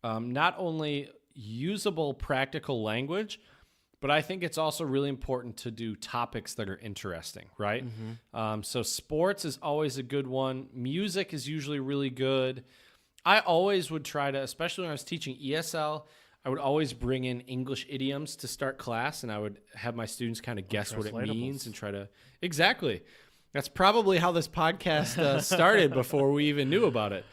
not only usable, practical language, but I think it's also really important to do topics that are interesting, right? Mm-hmm. So sports is always a good one. Music is usually really good. I always would try to, especially when I was teaching ESL, I would always bring in English idioms to start class, and I would have my students kind of guess what it means and try to... Exactly. That's probably how this podcast started before we even knew about it.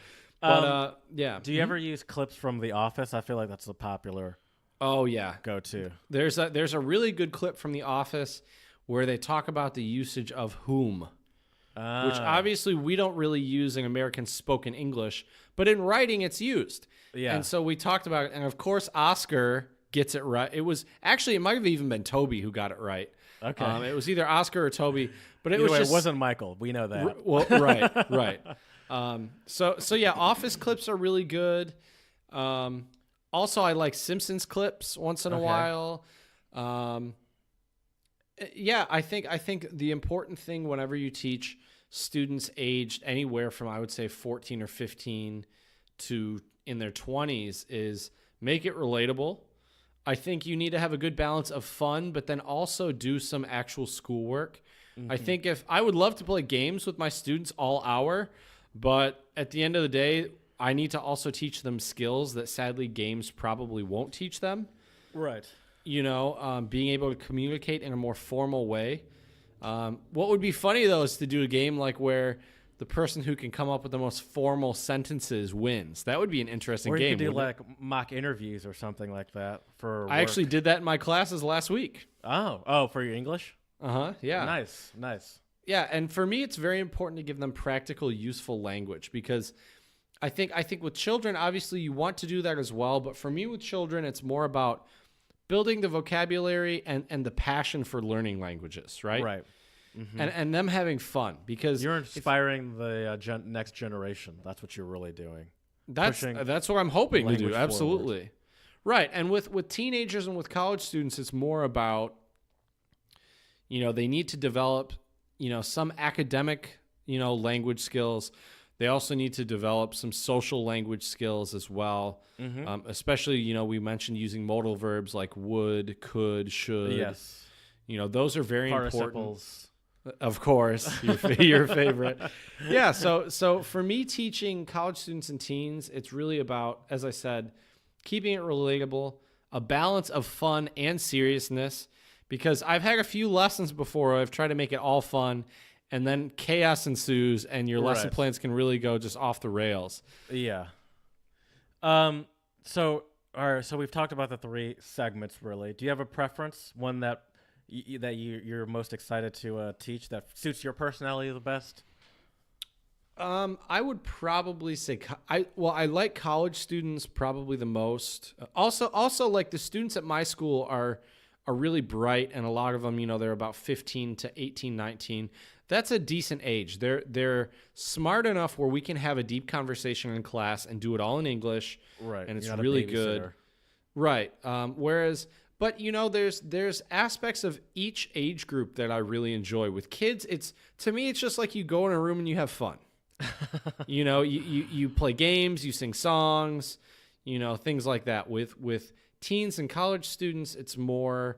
But yeah.
Do you ever use clips from The Office? I feel like that's a popular...
Oh, yeah.
Go-to.
There's a really good clip from The Office where they talk about the usage of whom. which obviously we don't really use in American spoken English, but in writing it's used.
Yeah.
And so we talked about it, and of course Oscar gets it right. It might have even been Toby who got it right.
Okay.
It was either Oscar or Toby, but
Either way, it wasn't Michael. We know that.
Well, right. So yeah, Office clips are really good. Also, I like Simpsons clips once in a while. Yeah, I think the important thing whenever you teach students aged anywhere from, I would say, 14 or 15 to in their 20s is make it relatable. I think you need to have a good balance of fun, but then also do some actual schoolwork. I think if I would love to play games with my students all hour, but at the end of the day, I need to also teach them skills that sadly games probably won't teach them.
Right.
Being able to communicate in a more formal way. What would be funny, though, is to do a game like where the person who can come up with the most formal sentences wins. That would be an interesting game.
Or you could do like mock interviews or something like that for work.
I actually did that in my classes last week.
Oh, for your English?
Yeah.
Nice.
Yeah, and for me, it's very important to give them practical, useful language because I think with children, obviously you want to do that as well. But for me, with children, it's more about building the vocabulary and the passion for learning languages, right?
Right.
And them having fun because
you're inspiring the next generation. That's what you're really doing.
That's what I'm hoping to do. Absolutely.
Forward.
Right. And with teenagers and with college students, it's more about, they need to develop, some academic, language skills. They also need to develop some social language skills as well. Especially, we mentioned using modal verbs like would, could, should.
Yes.
Those are very important.
Participles.
Of course, your favorite. Yeah, so for me teaching college students and teens, it's really about, as I said, keeping it relatable, a balance of fun and seriousness, because I've had a few lessons before where I've tried to make it all fun, and then chaos ensues, and your lesson plans can really go just off the rails.
Yeah. So we've talked about the 3 segments, really. Do you have a preference, one that you're most excited to teach that suits your personality the best?
I would probably say I like college students probably the most. Also like the students at my school are really bright, and a lot of them, they're about 15 to 18, 19. That's a decent age. They're smart enough where we can have a deep conversation in class and do it all in English.
Right.
And it's really good. Right. But there's aspects of each age group that I really enjoy. With kids, to me it's just like you go in a room and you have fun. You play games, you sing songs, things like that. With teens and college students, it's more,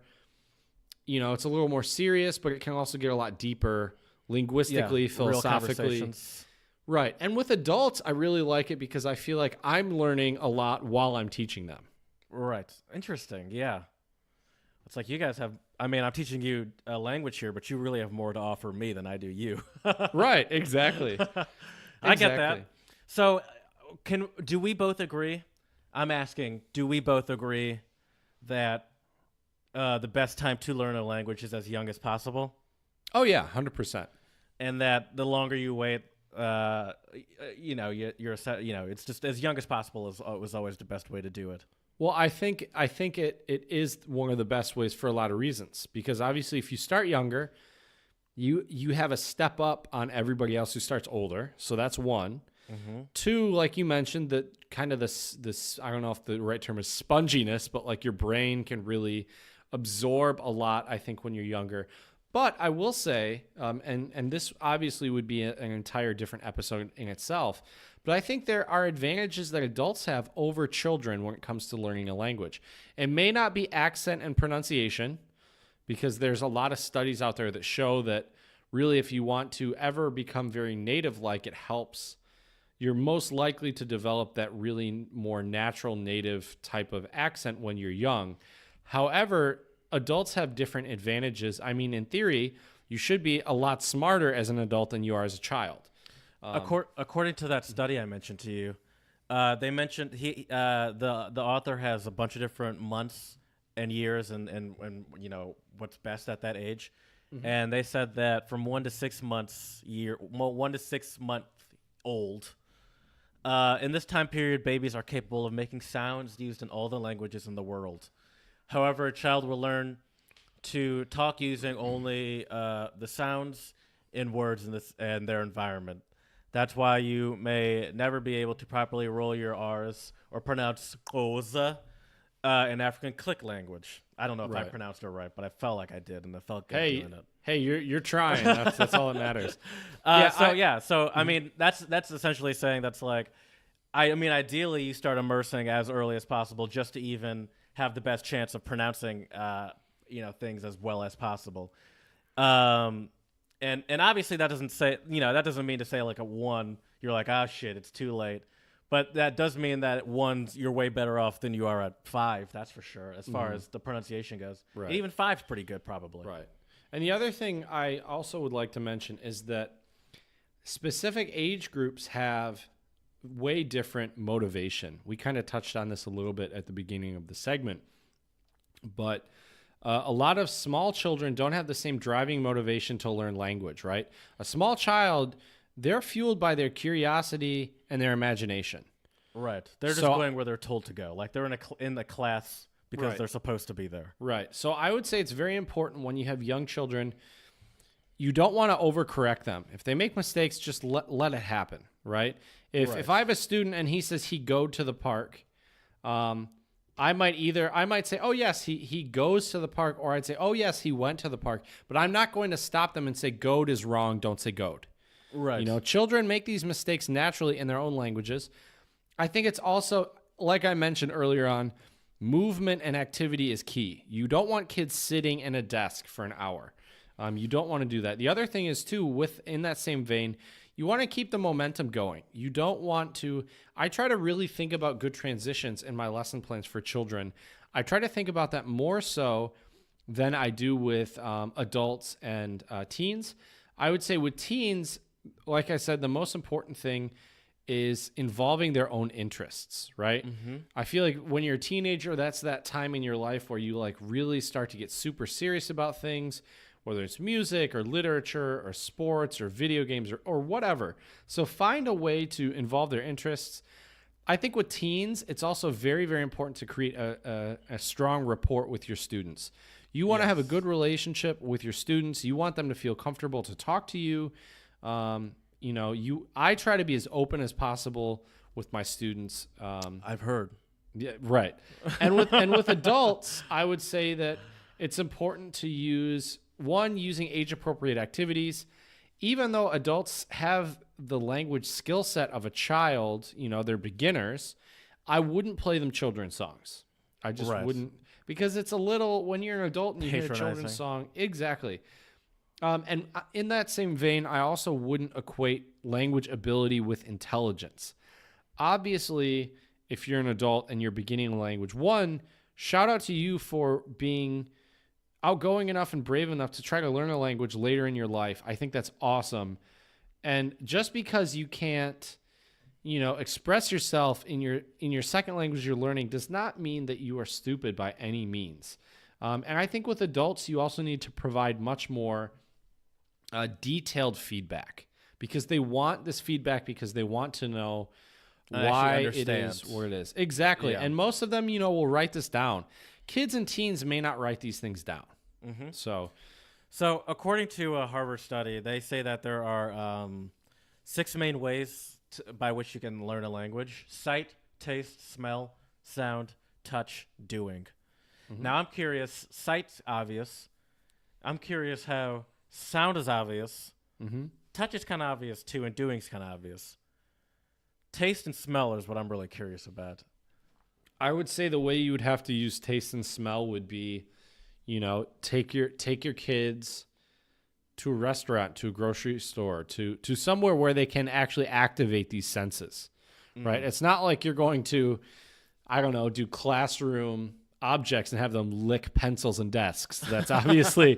it's a little more serious, but it can also get a lot deeper linguistically, philosophically. Right. And with adults, I really like it because I feel like I'm learning a lot while I'm teaching them.
Right. Interesting. Yeah. It's like you guys have, I'm teaching you a language here, but you really have more to offer me than I do you.
Right, exactly.
I get that. So do we both agree? I'm asking, do we both agree that the best time to learn a language is as young as possible?
Oh, yeah, 100%.
And that the longer you wait, it's just as young as possible was always the best way to do it.
Well, I think it is one of the best ways for a lot of reasons, because obviously if you start younger, you have a step up on everybody else who starts older. So that's one. Mm-hmm. Two, like you mentioned, that kind of this I don't know if the right term is sponginess, but like your brain can really absorb a lot, I think, when you're younger. But I will say, and this obviously would be an entire different episode in itself, but I think there are advantages that adults have over children when it comes to learning a language. It may not be accent and pronunciation, because there's a lot of studies out there that show that really if you want to ever become very native-like, it helps. You're most likely to develop that really more natural native type of accent when you're young. However, adults have different advantages. In theory, you should be a lot smarter as an adult than you are as a child.
According to that study I mentioned to you, they mentioned the author has a bunch of different months and years and what's best at that age, and they said that from 1 to 6 months 1 to 6 month old, in this time period, babies are capable of making sounds used in all the languages in the world. However, a child will learn to talk using only the sounds in words in their environment. That's why you may never be able to properly roll your R's or pronounce koza in African click language. I don't know if I pronounced it right, but I felt like I did, and I felt good doing it.
Hey, you're trying. That's all that matters.
So I mean, that's essentially saying that's like, I mean, ideally you start immersing as early as possible, just to even have the best chance of pronouncing, things as well as possible. And obviously that doesn't say, that doesn't mean to say like at 1, you're like, ah, shit, it's too late. But that does mean that at 1, you're way better off than you are at 5. That's for sure, as far as the pronunciation goes.
Right.
And even 5's pretty good, probably.
Right. And the other thing I also would like to mention is that specific age groups have way different motivation. We kind of touched on this a little bit at the beginning of the segment, but a lot of small children don't have the same driving motivation to learn language, right? A small child, they're fueled by their curiosity and their imagination.
Right. They're just going where they're told to go. Like they're in the class because they're supposed to be there.
Right. So I would say it's very important when you have young children, you don't want to overcorrect them. If they make mistakes, just let it happen, right? If I have a student and he says he go to the park, I might say, oh, yes, he goes to the park, or I'd say, oh, yes, he went to the park. But I'm not going to stop them and say goad is wrong, don't say goad.
Right.
Children make these mistakes naturally in their own languages. I think it's also, like I mentioned earlier on, movement and activity is key. You don't want kids sitting in a desk for an hour. You don't want to do that. The other thing is, too, within that same vein, you want to keep the momentum going. You don't want to... I try to really think about good transitions in my lesson plans for children. I try to think about that more so than I do with adults and teens. I would say with teens, like I said, the most important thing is involving their own interests, right? Mm-hmm. I feel like when you're a teenager, that's that time in your life where you like really start to get super serious about things, whether it's music or literature or sports or video games or whatever. So find a way to involve their interests. I think with teens, it's also very, very important to create a strong rapport with your students. You want to have a good relationship with your students. You want them to feel comfortable to talk to you. I try to be as open as possible with my students.
I've heard.
Yeah, right. And with adults, I would say that it's important to use using age-appropriate activities. Even though adults have the language skill set of a child, they're beginners, I wouldn't play them children's songs. I just wouldn't, because it's a little, when you're an adult and you hear a children's song, exactly. And in that same vein, I also wouldn't equate language ability with intelligence. Obviously, if you're an adult and you're beginning a language, shout out to you for being outgoing enough and brave enough to try to learn a language later in your life. I think that's awesome. And just because you can't, express yourself in your second language you're learning does not mean that you are stupid by any means. And I think with adults, you also need to provide much more detailed feedback, because they want this feedback because they want to know why it is where it is. Exactly. Yeah. And most of them, will write this down. Kids and teens may not write these things down. Mm-hmm. So
according to a Harvard study, they say that there are 6 main ways by which you can learn a language: sight, taste, smell, sound, touch, doing. Mm-hmm. Now I'm curious, sight's obvious. I'm curious how sound is obvious. Mm-hmm. Touch is kind of obvious too, and doing's kind of obvious. Taste and smell is what I'm really curious about.
I would say the way you would have to use taste and smell would be, take your kids to a restaurant, to a grocery store, to somewhere where they can actually activate these senses, right? It's not like you're going to, do classroom objects and have them lick pencils and desks. That's obviously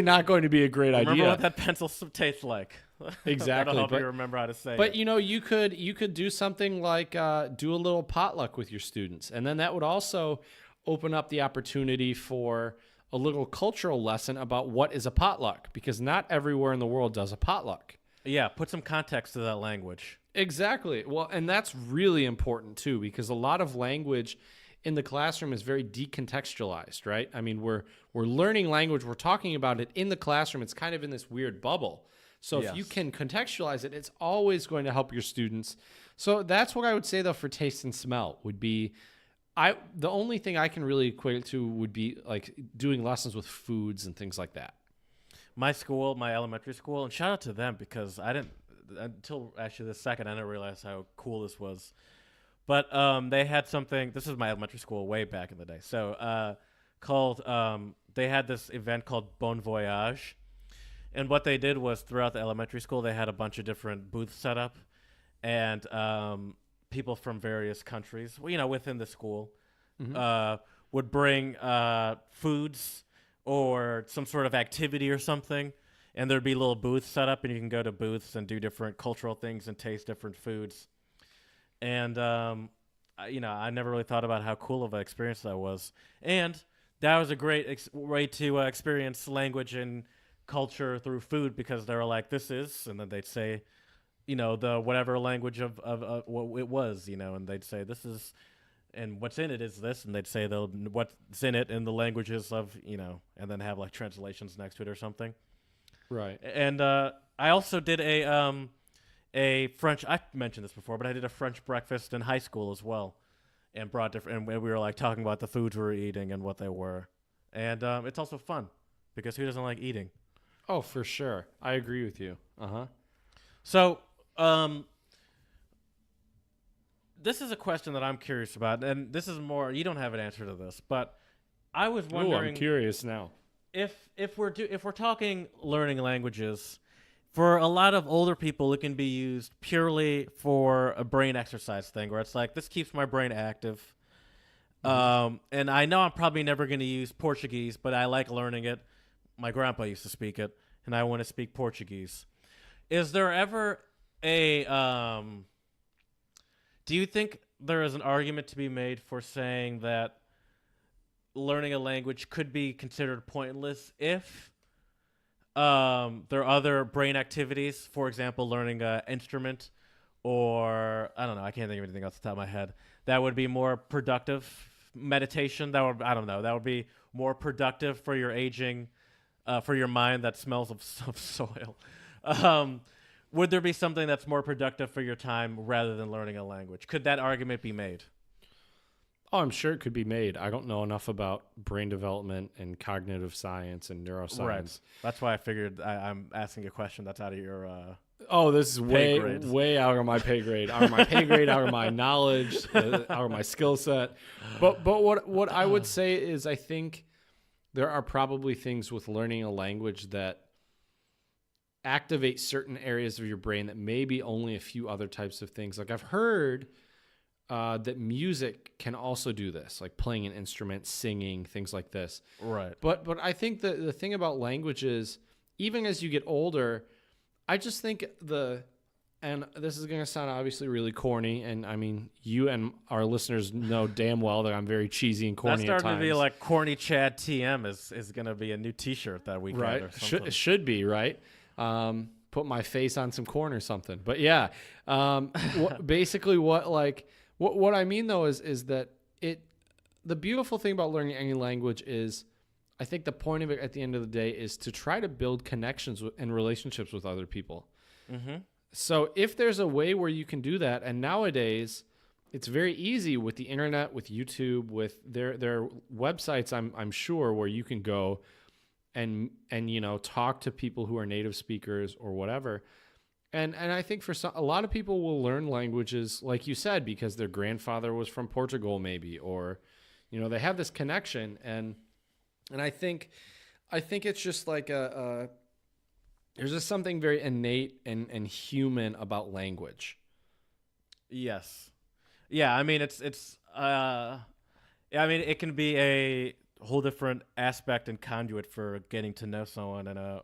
not going to be a great idea.
Remember what that pencil tastes like.
Exactly.
That'll help you remember how to say it.
But you could do something like do a little potluck with your students, and then that would also open up the opportunity for a little cultural lesson about what is a potluck, because not everywhere in the world does a potluck.
Yeah, put some context to that language.
Exactly. Well, and that's really important too, because a lot of language in the classroom is very decontextualized, right? I mean, we're learning language, we're talking about it in the classroom. It's kind of in this weird bubble. So if you can contextualize it, it's always going to help your students. So that's what I would say though for taste and smell would be the only thing I can really equate it to would be like doing lessons with foods and things like that.
My school, my elementary school, and shout out to them because I didn't, until actually this second, I didn't realize how cool this was. But they had something, this is my elementary school way back in the day. So they had this event called Bon Voyage. And what they did was throughout the elementary school, they had a bunch of different booths set up. And people from various countries, within the school, would bring foods or some sort of activity or something, and there'd be little booths set up, and you can go to booths and do different cultural things and taste different foods. And I never really thought about how cool of an experience that was, and that was a great way to experience language and culture through food, because they were like, "This is," and then they'd say, the whatever language of what it was, and they'd say, "This is." And what's in it is this, and they'd say what's in it in the languages of, and then have like translations next to it or something.
Right.
And I also did a French. I mentioned this before, but I did a French breakfast in high school as well, and brought different. And we were like talking about the foods we were eating and what they were, and it's also fun because who doesn't like eating?
Oh, for sure. I agree with you.
So. This is a question that I'm curious about, and this is more. You don't have an answer to this, but I was wondering.
Oh, I'm curious now.
If we're talking learning languages, for a lot of older people, it can be used purely for a brain exercise thing, where it's like, this keeps my brain active. And I know I'm probably never going to use Portuguese, but I like learning it. My grandpa used to speak it, and I want to speak Portuguese. Is there ever a do you think there is an argument to be made for saying that learning a language could be considered pointless if there are other brain activities, for example, learning an instrument, or I don't know, I can't think of anything off the top of my head, that would be more productive? Meditation, that would be more productive for your aging, for your mind that smells of soil. Would there be something that's more productive for your time rather than learning a language? Could that argument be made?
Oh, I'm sure it could be made. I don't know enough about brain development and cognitive science and neuroscience.
Right. That's why I figured I'm asking a question that's out of your
this is way out of my pay grade. Out of my pay grade, out of my knowledge, out of my skill set. But what I would say is I think there are probably things with learning a language that activate certain areas of your brain that maybe only a few other types of things. Like I've heard that music can also do this, like playing an instrument, singing, things like this.
Right.
But I think the thing about language is, even as you get older, I just think and this is going to sound obviously really corny, and I mean, you and our listeners know damn well that I'm very cheesy and corny at times.
That's starting to be like corny Chad TM is going to be a new t-shirt that we
right.
Or something.
Should be, right? Put my face on some corn or something. But yeah, basically what I mean though is that the beautiful thing about learning any language is, I think the point of it at the end of the day is to try to build connections and relationships with other people. Mm-hmm. So if there's a way where you can do that, and nowadays it's very easy with the internet, with YouTube, with their websites, I'm sure, where you can go and talk to people who are native speakers or whatever. And I think for a lot of people will learn languages, like you said, because their grandfather was from Portugal maybe, or they have this connection, and I think it's just like there's just something very innate and human about language.
Yes. Yeah, I mean it can be a whole different aspect and conduit for getting to know someone in a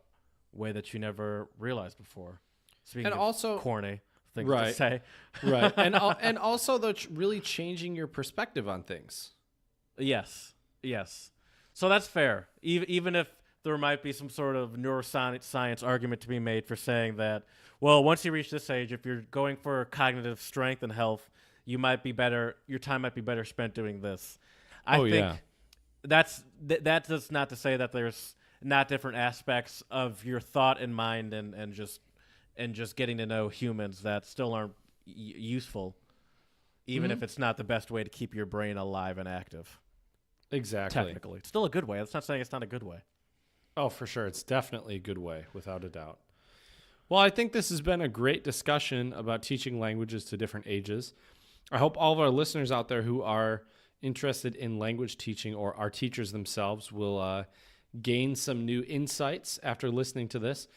way that you never realized before. Speaking
and
of
also
corny things
right,
to say.
Right. And also though, really changing your perspective on things.
Yes. So that's fair. Even if there might be some sort of neuroscience argument to be made for saying that, well, once you reach this age, if you're going for cognitive strength and health, you might be better. Your time might be better spent doing this. I think that does not to say that there's not different aspects of your thought and mind and just getting to know humans that still aren't useful, even if it's not the best way to keep your brain alive and active.
Exactly.
Technically, it's still a good way. That's not saying it's not a good way.
Oh, for sure. It's definitely a good way, without a doubt. Well, I think this has been a great discussion about teaching languages to different ages. I hope all of our listeners out there who are interested in language teaching or are teachers themselves will gain some new insights after listening to this.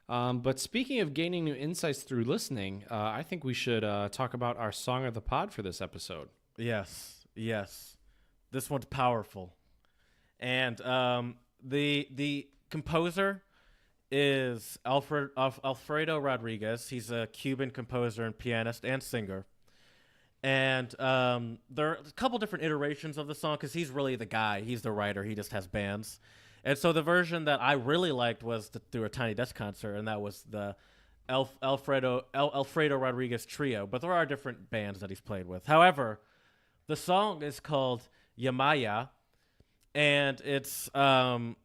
But speaking of gaining new insights through listening, I think we should talk about our song of the pod for this episode.
Yes. This one's powerful. And the composer is Alfredo Rodriguez. He's a Cuban composer and pianist and singer. And there are a couple different iterations of the song because he's really the guy. He's the writer. He just has bands. And so the version that I really liked was through a Tiny Desk concert, and that was the Alfredo Rodriguez Trio. But there are different bands that he's played with. However, the song is called Llamas, and it's and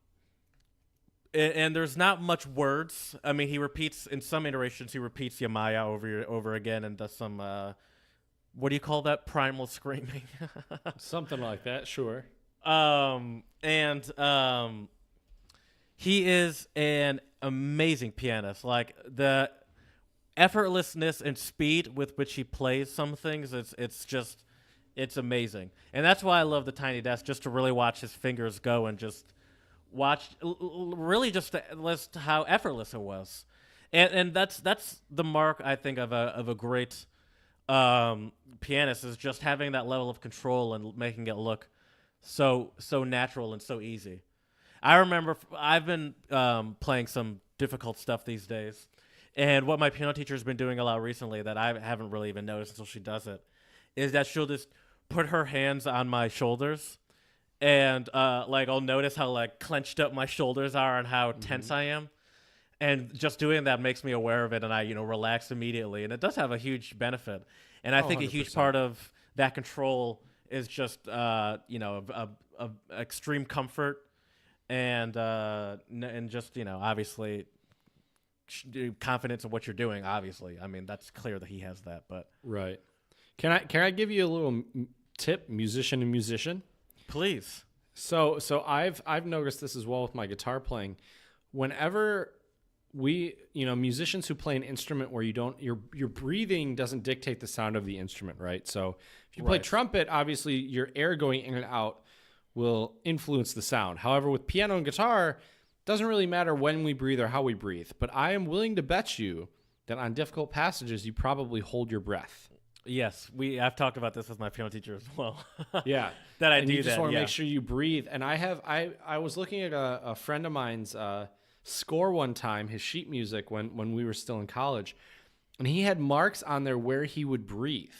there's not much words. I mean, he repeats in some iterations. He repeats Llamas over again and does some what do you call that? Primal screaming,
something like that. Sure. He is an amazing pianist. Like the effortlessness and speed with which he plays some things, it's amazing. And that's why I love the Tiny Desk, just to really watch his fingers go and just watch really just how effortless it was. And that's the mark, I think, of a great pianist, is just having that level of control and making it look so natural and so easy. I remember I've been playing some difficult stuff these days, and what my piano teacher has been doing a lot recently that I haven't really even noticed until she does it is that she'll just put her hands on my shoulders, and I'll notice how clenched up my shoulders are and how tense I am, and just doing that makes me aware of it, and I relax immediately, and it does have a huge benefit. And I think 100%. A huge part of that control is just extreme comfort and just obviously confidence in what you're doing. Obviously, I mean that's clear that he has that. But right, can I give you a little tip, musician to musician?
Please.
So I've noticed this as well with my guitar playing. Whenever musicians who play an instrument where your breathing doesn't dictate the sound of the instrument, right? So if you play trumpet, obviously your air going in and out will influence the sound. However, with piano and guitar, it doesn't really matter when we breathe or how we breathe. But I am willing to bet you that on difficult passages, you probably hold your breath.
Yes, I've talked about this with my piano teacher as well.
Yeah,
that I
and
do.
You just want to make sure you breathe. And I was looking at a friend of mine's score one time, his sheet music when we were still in college, and he had marks on there where he would breathe.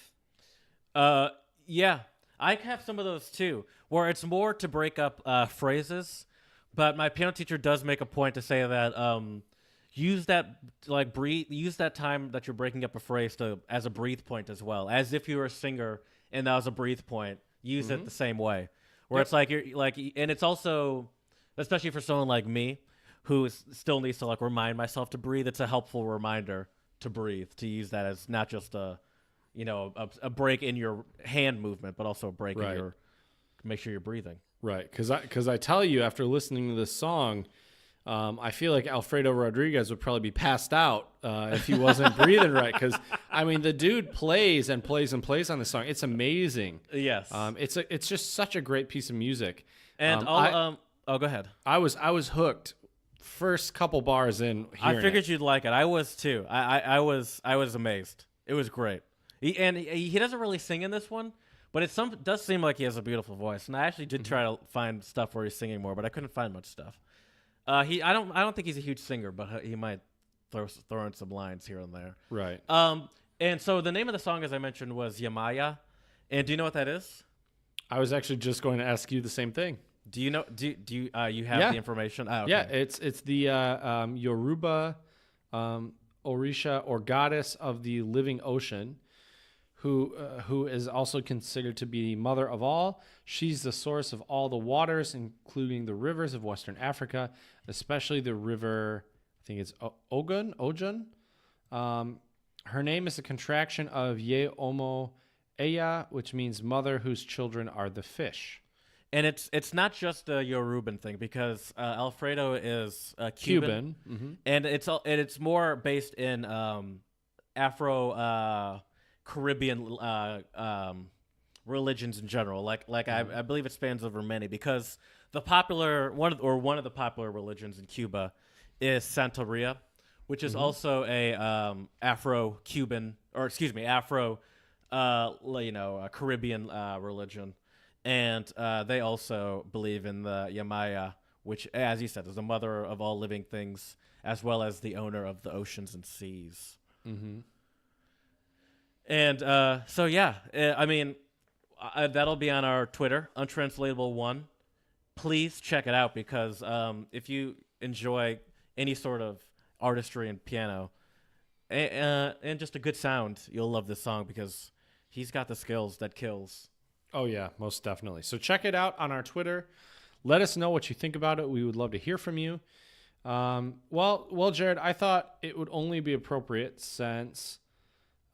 Yeah, I have some of those too, where it's more to break up phrases, but my piano teacher does make a point to say that use that time that you're breaking up a phrase as a breathe point as well, as if you were a singer and that was a breathe point. Use it the same way, where it's like and it's also, especially for someone like me who still needs to remind myself to breathe. It's a helpful reminder to breathe, to use that as not just a break in your hand movement, but also a break in your, make sure you're breathing. Right.
Because I tell you, after listening to this song, I feel like Alfredo Rodriguez would probably be passed out if he wasn't breathing right. Because I mean, the dude plays and plays and plays on this song. It's amazing.
Yes.
It's just such a great piece of music.
And go ahead.
I was hooked. First couple bars in,
I figured you'd like it. I was too. I was amazed. It was great. He doesn't really sing in this one, but it does seem like he has a beautiful voice. And I actually did try to find stuff where he's singing more, but I couldn't find much stuff. I don't think he's a huge singer, but he might throw in some lines here and there.
Right.
And so the name of the song, as I mentioned, was Llamas. And do you know what that is?
I was actually just going to ask you the same thing.
Do you know? Do you you have the information? Oh, okay.
Yeah, it's the Yoruba Orisha or goddess of the living ocean, who is also considered to be mother of all. She's the source of all the waters, including the rivers of Western Africa, especially the river. I think it's Ogun. Her name is a contraction of Ye Omo Eya, which means mother whose children are the fish.
And it's not just a Yoruban thing because Alfredo is Cuban, and it's more based in Afro Caribbean religions in general. I believe it spans over many because the popular one of the popular religions in Cuba is Santeria, which is also a Afro-Cuban Afro Caribbean religion. And they also believe in the Yamaya, which, as you said, is the mother of all living things, as well as the owner of the oceans and seas. Mm-hmm. And I mean, that'll be on our Twitter, Untranslatable1. Please check it out because if you enjoy any sort of artistry and piano and just a good sound, you'll love this song because he's got the skills that kills.
Oh, yeah, most definitely. So check it out on our Twitter. Let us know what you think about it. We would love to hear from you. Well, Jared, I thought it would only be appropriate since...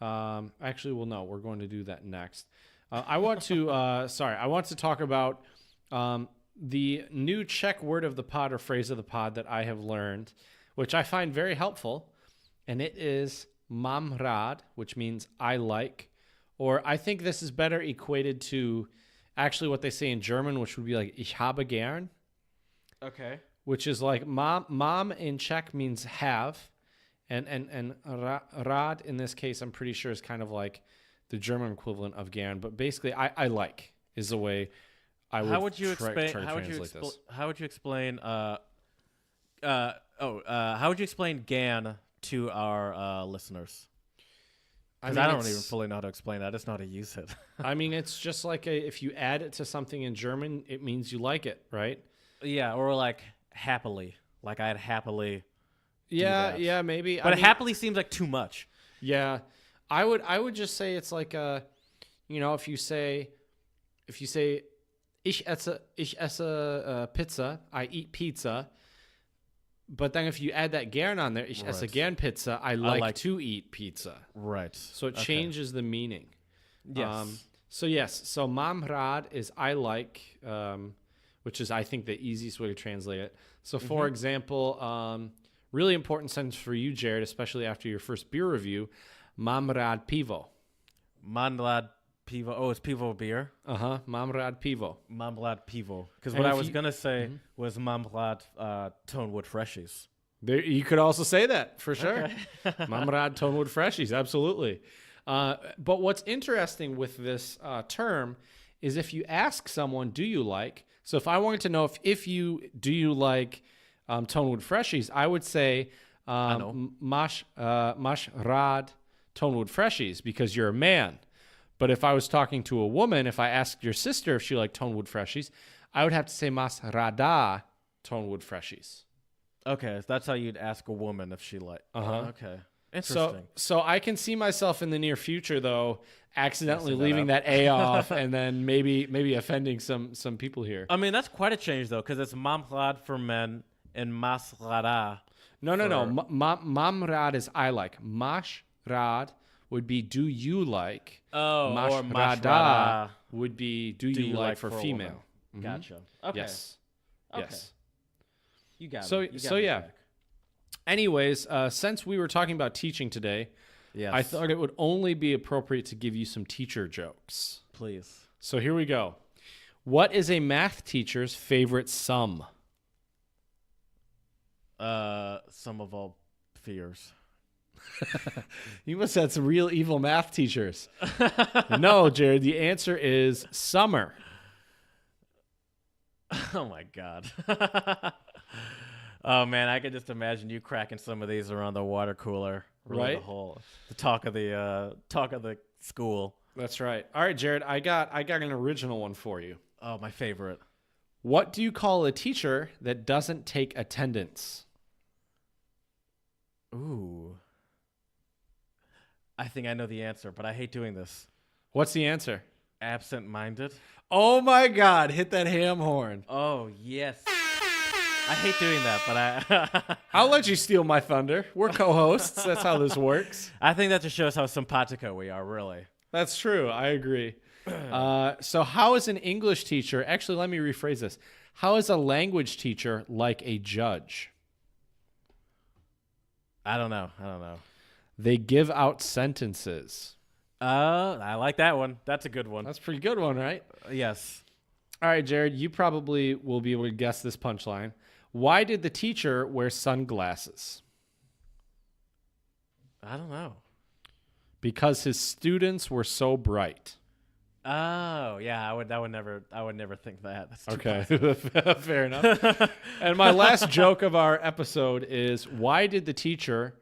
no, we're going to do that next. I want to talk about the new Czech word of the pod or phrase of the pod that I have learned, which I find very helpful, and it is mám rád, which means I like. Or I think this is better equated to actually what they say in German, which would be like ich habe gern.
Okay.
Which is like mam in Czech means have. And rád in this case, I'm pretty sure is kind of like the German equivalent of gern. But basically, I like is the way I would try to translate this.
How would you explain gern to our listeners? Because I don't even fully know how to explain it. I just know how to use it.
I mean, it's just like if you add it to something in German, it means you like it, right?
Yeah, or like happily. Like I'd happily
Yeah, maybe.
But happily seems like too much.
Yeah. I would just say it's like if you say ich esse pizza, I eat pizza. But then if you add that gern on there, ich esse gern pizza, I like to eat pizza.
Right.
So it changes the meaning.
Yes.
So mám rád is I like, which is I think the easiest way to translate it. So for example, really important sentence for you, Jared, especially after your first beer review, mám rád pivo.
Mám rád pivo. Oh, it's pivo beer?
Mám rád pivo.
Mám rád pivo. Because what I was going to say was mám rád Tonewood Freshies.
There, you could also say that, for sure. Okay. Mám rád Tonewood Freshies, absolutely. But what's interesting with this term is if you ask someone, do you like? So if I wanted to know do you like Tonewood Freshies, I would say máš rád Tonewood Freshies because you're a man. But if I was talking to a woman, if I asked your sister if she liked Tonewood Freshies, I would have to say máš ráda Tonewood Freshies.
Okay, that's how you'd ask a woman if she liked. Okay, interesting.
So I can see myself in the near future, though, accidentally leaving that A off and then maybe offending some people here.
I mean, that's quite a change, though, because it's mám rád for men and más ráda.
No. Mám rád is I like. Máš rád would be do you like.
Oh,
máš
or máš
ráda would be do you like for female.
Gotcha. Okay.
Yes.
Okay.
Yes.
You got
it. So yeah. Back. Anyways, since we were talking about teaching today, I thought it would only be appropriate to give you some teacher jokes.
Please.
So here we go. What is a math teacher's favorite sum?
Sum of all fears.
You must have had some real evil math teachers. No, Jared, the answer is summer.
Oh, my God. Oh, man, I could just imagine you cracking some of these around the water cooler.
Right?
The talk of the school.
That's right. All right, Jared, I got an original one for you.
Oh, my favorite.
What do you call a teacher that doesn't take attendance?
Ooh. I think I know the answer, but I hate doing this.
What's the answer?
Absent-minded.
Oh my God, hit that ham horn.
Oh, yes. I hate doing that, but
I'll let you steal my thunder. We're co-hosts. That's how this works.
I think that just shows how simpatico we are, really.
That's true. I agree. So how is an English teacher, actually, let me rephrase this. How is a language teacher like a judge?
I don't know.
They give out sentences.
I like that one. That's a good one.
That's a pretty good one, right?
Yes.
All right, Jared, you probably will be able to guess this punchline. Why did the teacher wear sunglasses?
I don't know.
Because his students were so bright.
Oh, yeah, I would never think that. That's too
Okay, fair enough. And my last joke of our episode is, why did the teacher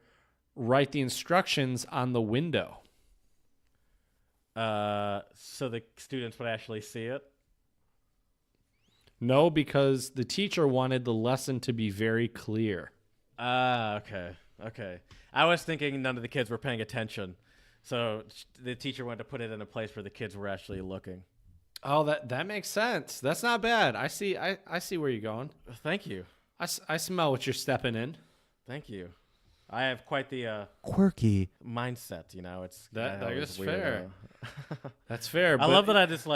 write the instructions on the window?
So the students would actually see it?
No, because the teacher wanted the lesson to be very clear.
Okay. I was thinking none of the kids were paying attention. So the teacher wanted to put it in a place where the kids were actually looking.
Oh, that makes sense. That's not bad. I see where you're going.
Thank you.
I smell what you're stepping in.
Thank you. I have quite the quirky mindset, It's
that is
weird,
fair. That's fair.
I love that I just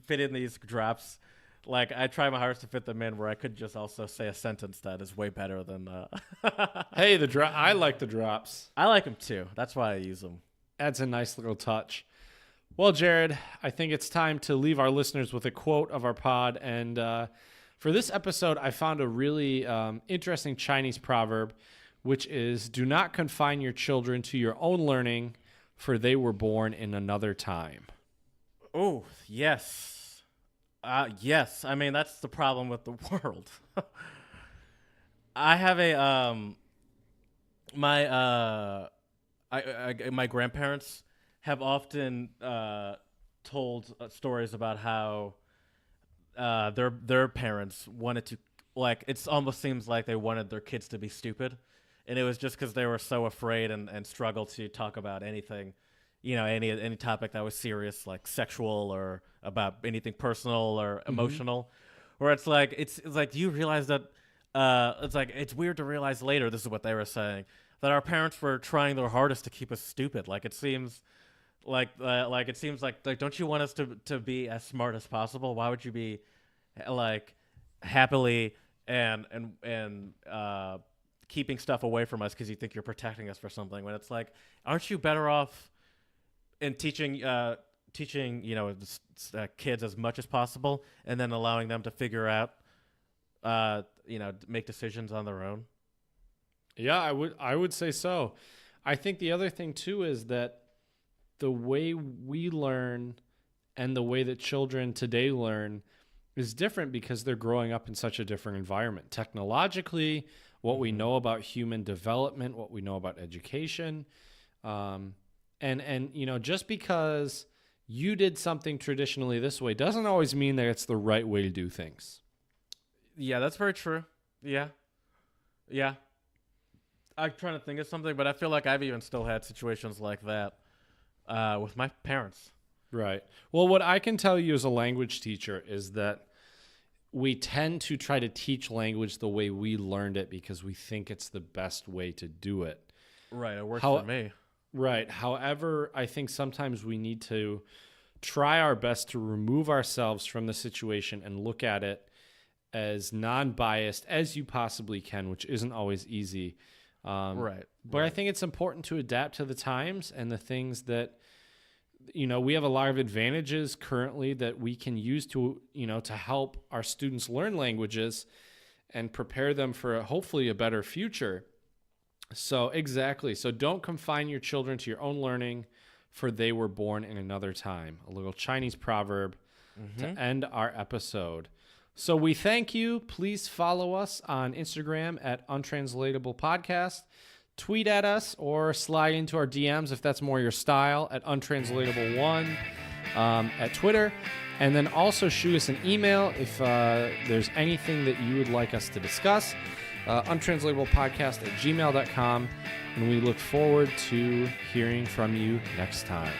fit in these drops. Like I try my hardest to fit them in, where I could just also say a sentence that is way better than.
Hey, I like the drops.
I like them too. That's why I use them.
Adds a nice little touch. Well, Jared, I think it's time to leave our listeners with a quote of our pod. And for this episode, I found a really interesting Chinese proverb, which is, do not confine your children to your own learning, for they were born in another time.
Oh, yes. Yes. I mean, that's the problem with the world. I have my grandparents have often told stories about how their parents wanted to, it almost seems like they wanted their kids to be stupid, and it was just because they were so afraid and struggled to talk about anything, any topic that was serious, like sexual or about anything personal or emotional, where it's like do you realize that it's weird to realize later, this is what they were saying, that our parents were trying their hardest to keep us stupid. It seems like don't you want us to be as smart as possible? Why would you be happily and keeping stuff away from us because you think you're protecting us for something, when it's like, aren't you better off in teaching kids as much as possible, and then allowing them to figure out make decisions on their own?
Yeah, I would say so. I think the other thing too is that the way we learn and the way that children today learn is different because they're growing up in such a different environment. Technologically, what we know about human development, what we know about education, and just because you did something traditionally this way doesn't always mean that it's the right way to do things.
Yeah, that's very true. Yeah. I'm trying to think of something, but I feel like I've even still had situations like that with my parents.
Right. Well, what I can tell you as a language teacher is that we tend to try to teach language the way we learned it because we think it's the best way to do it.
Right. It works for me.
Right. However, I think sometimes we need to try our best to remove ourselves from the situation and look at it as non-biased as you possibly can, which isn't always easy.
Right.
But I think it's important to adapt to the times and the things that, we have a lot of advantages currently that we can use to help our students learn languages and prepare them for hopefully a better future. So exactly. So don't confine your children to your own learning, for they were born in another time. A little Chinese proverb to end our episode. So we thank you. Please follow us on Instagram at Untranslatable Podcast. Tweet at us or slide into our DMs if that's more your style at Untranslatable1. at Twitter. And then also shoot us an email if there's anything that you would like us to discuss. untranslatablepodcast@gmail.com. And we look forward to hearing from you next time.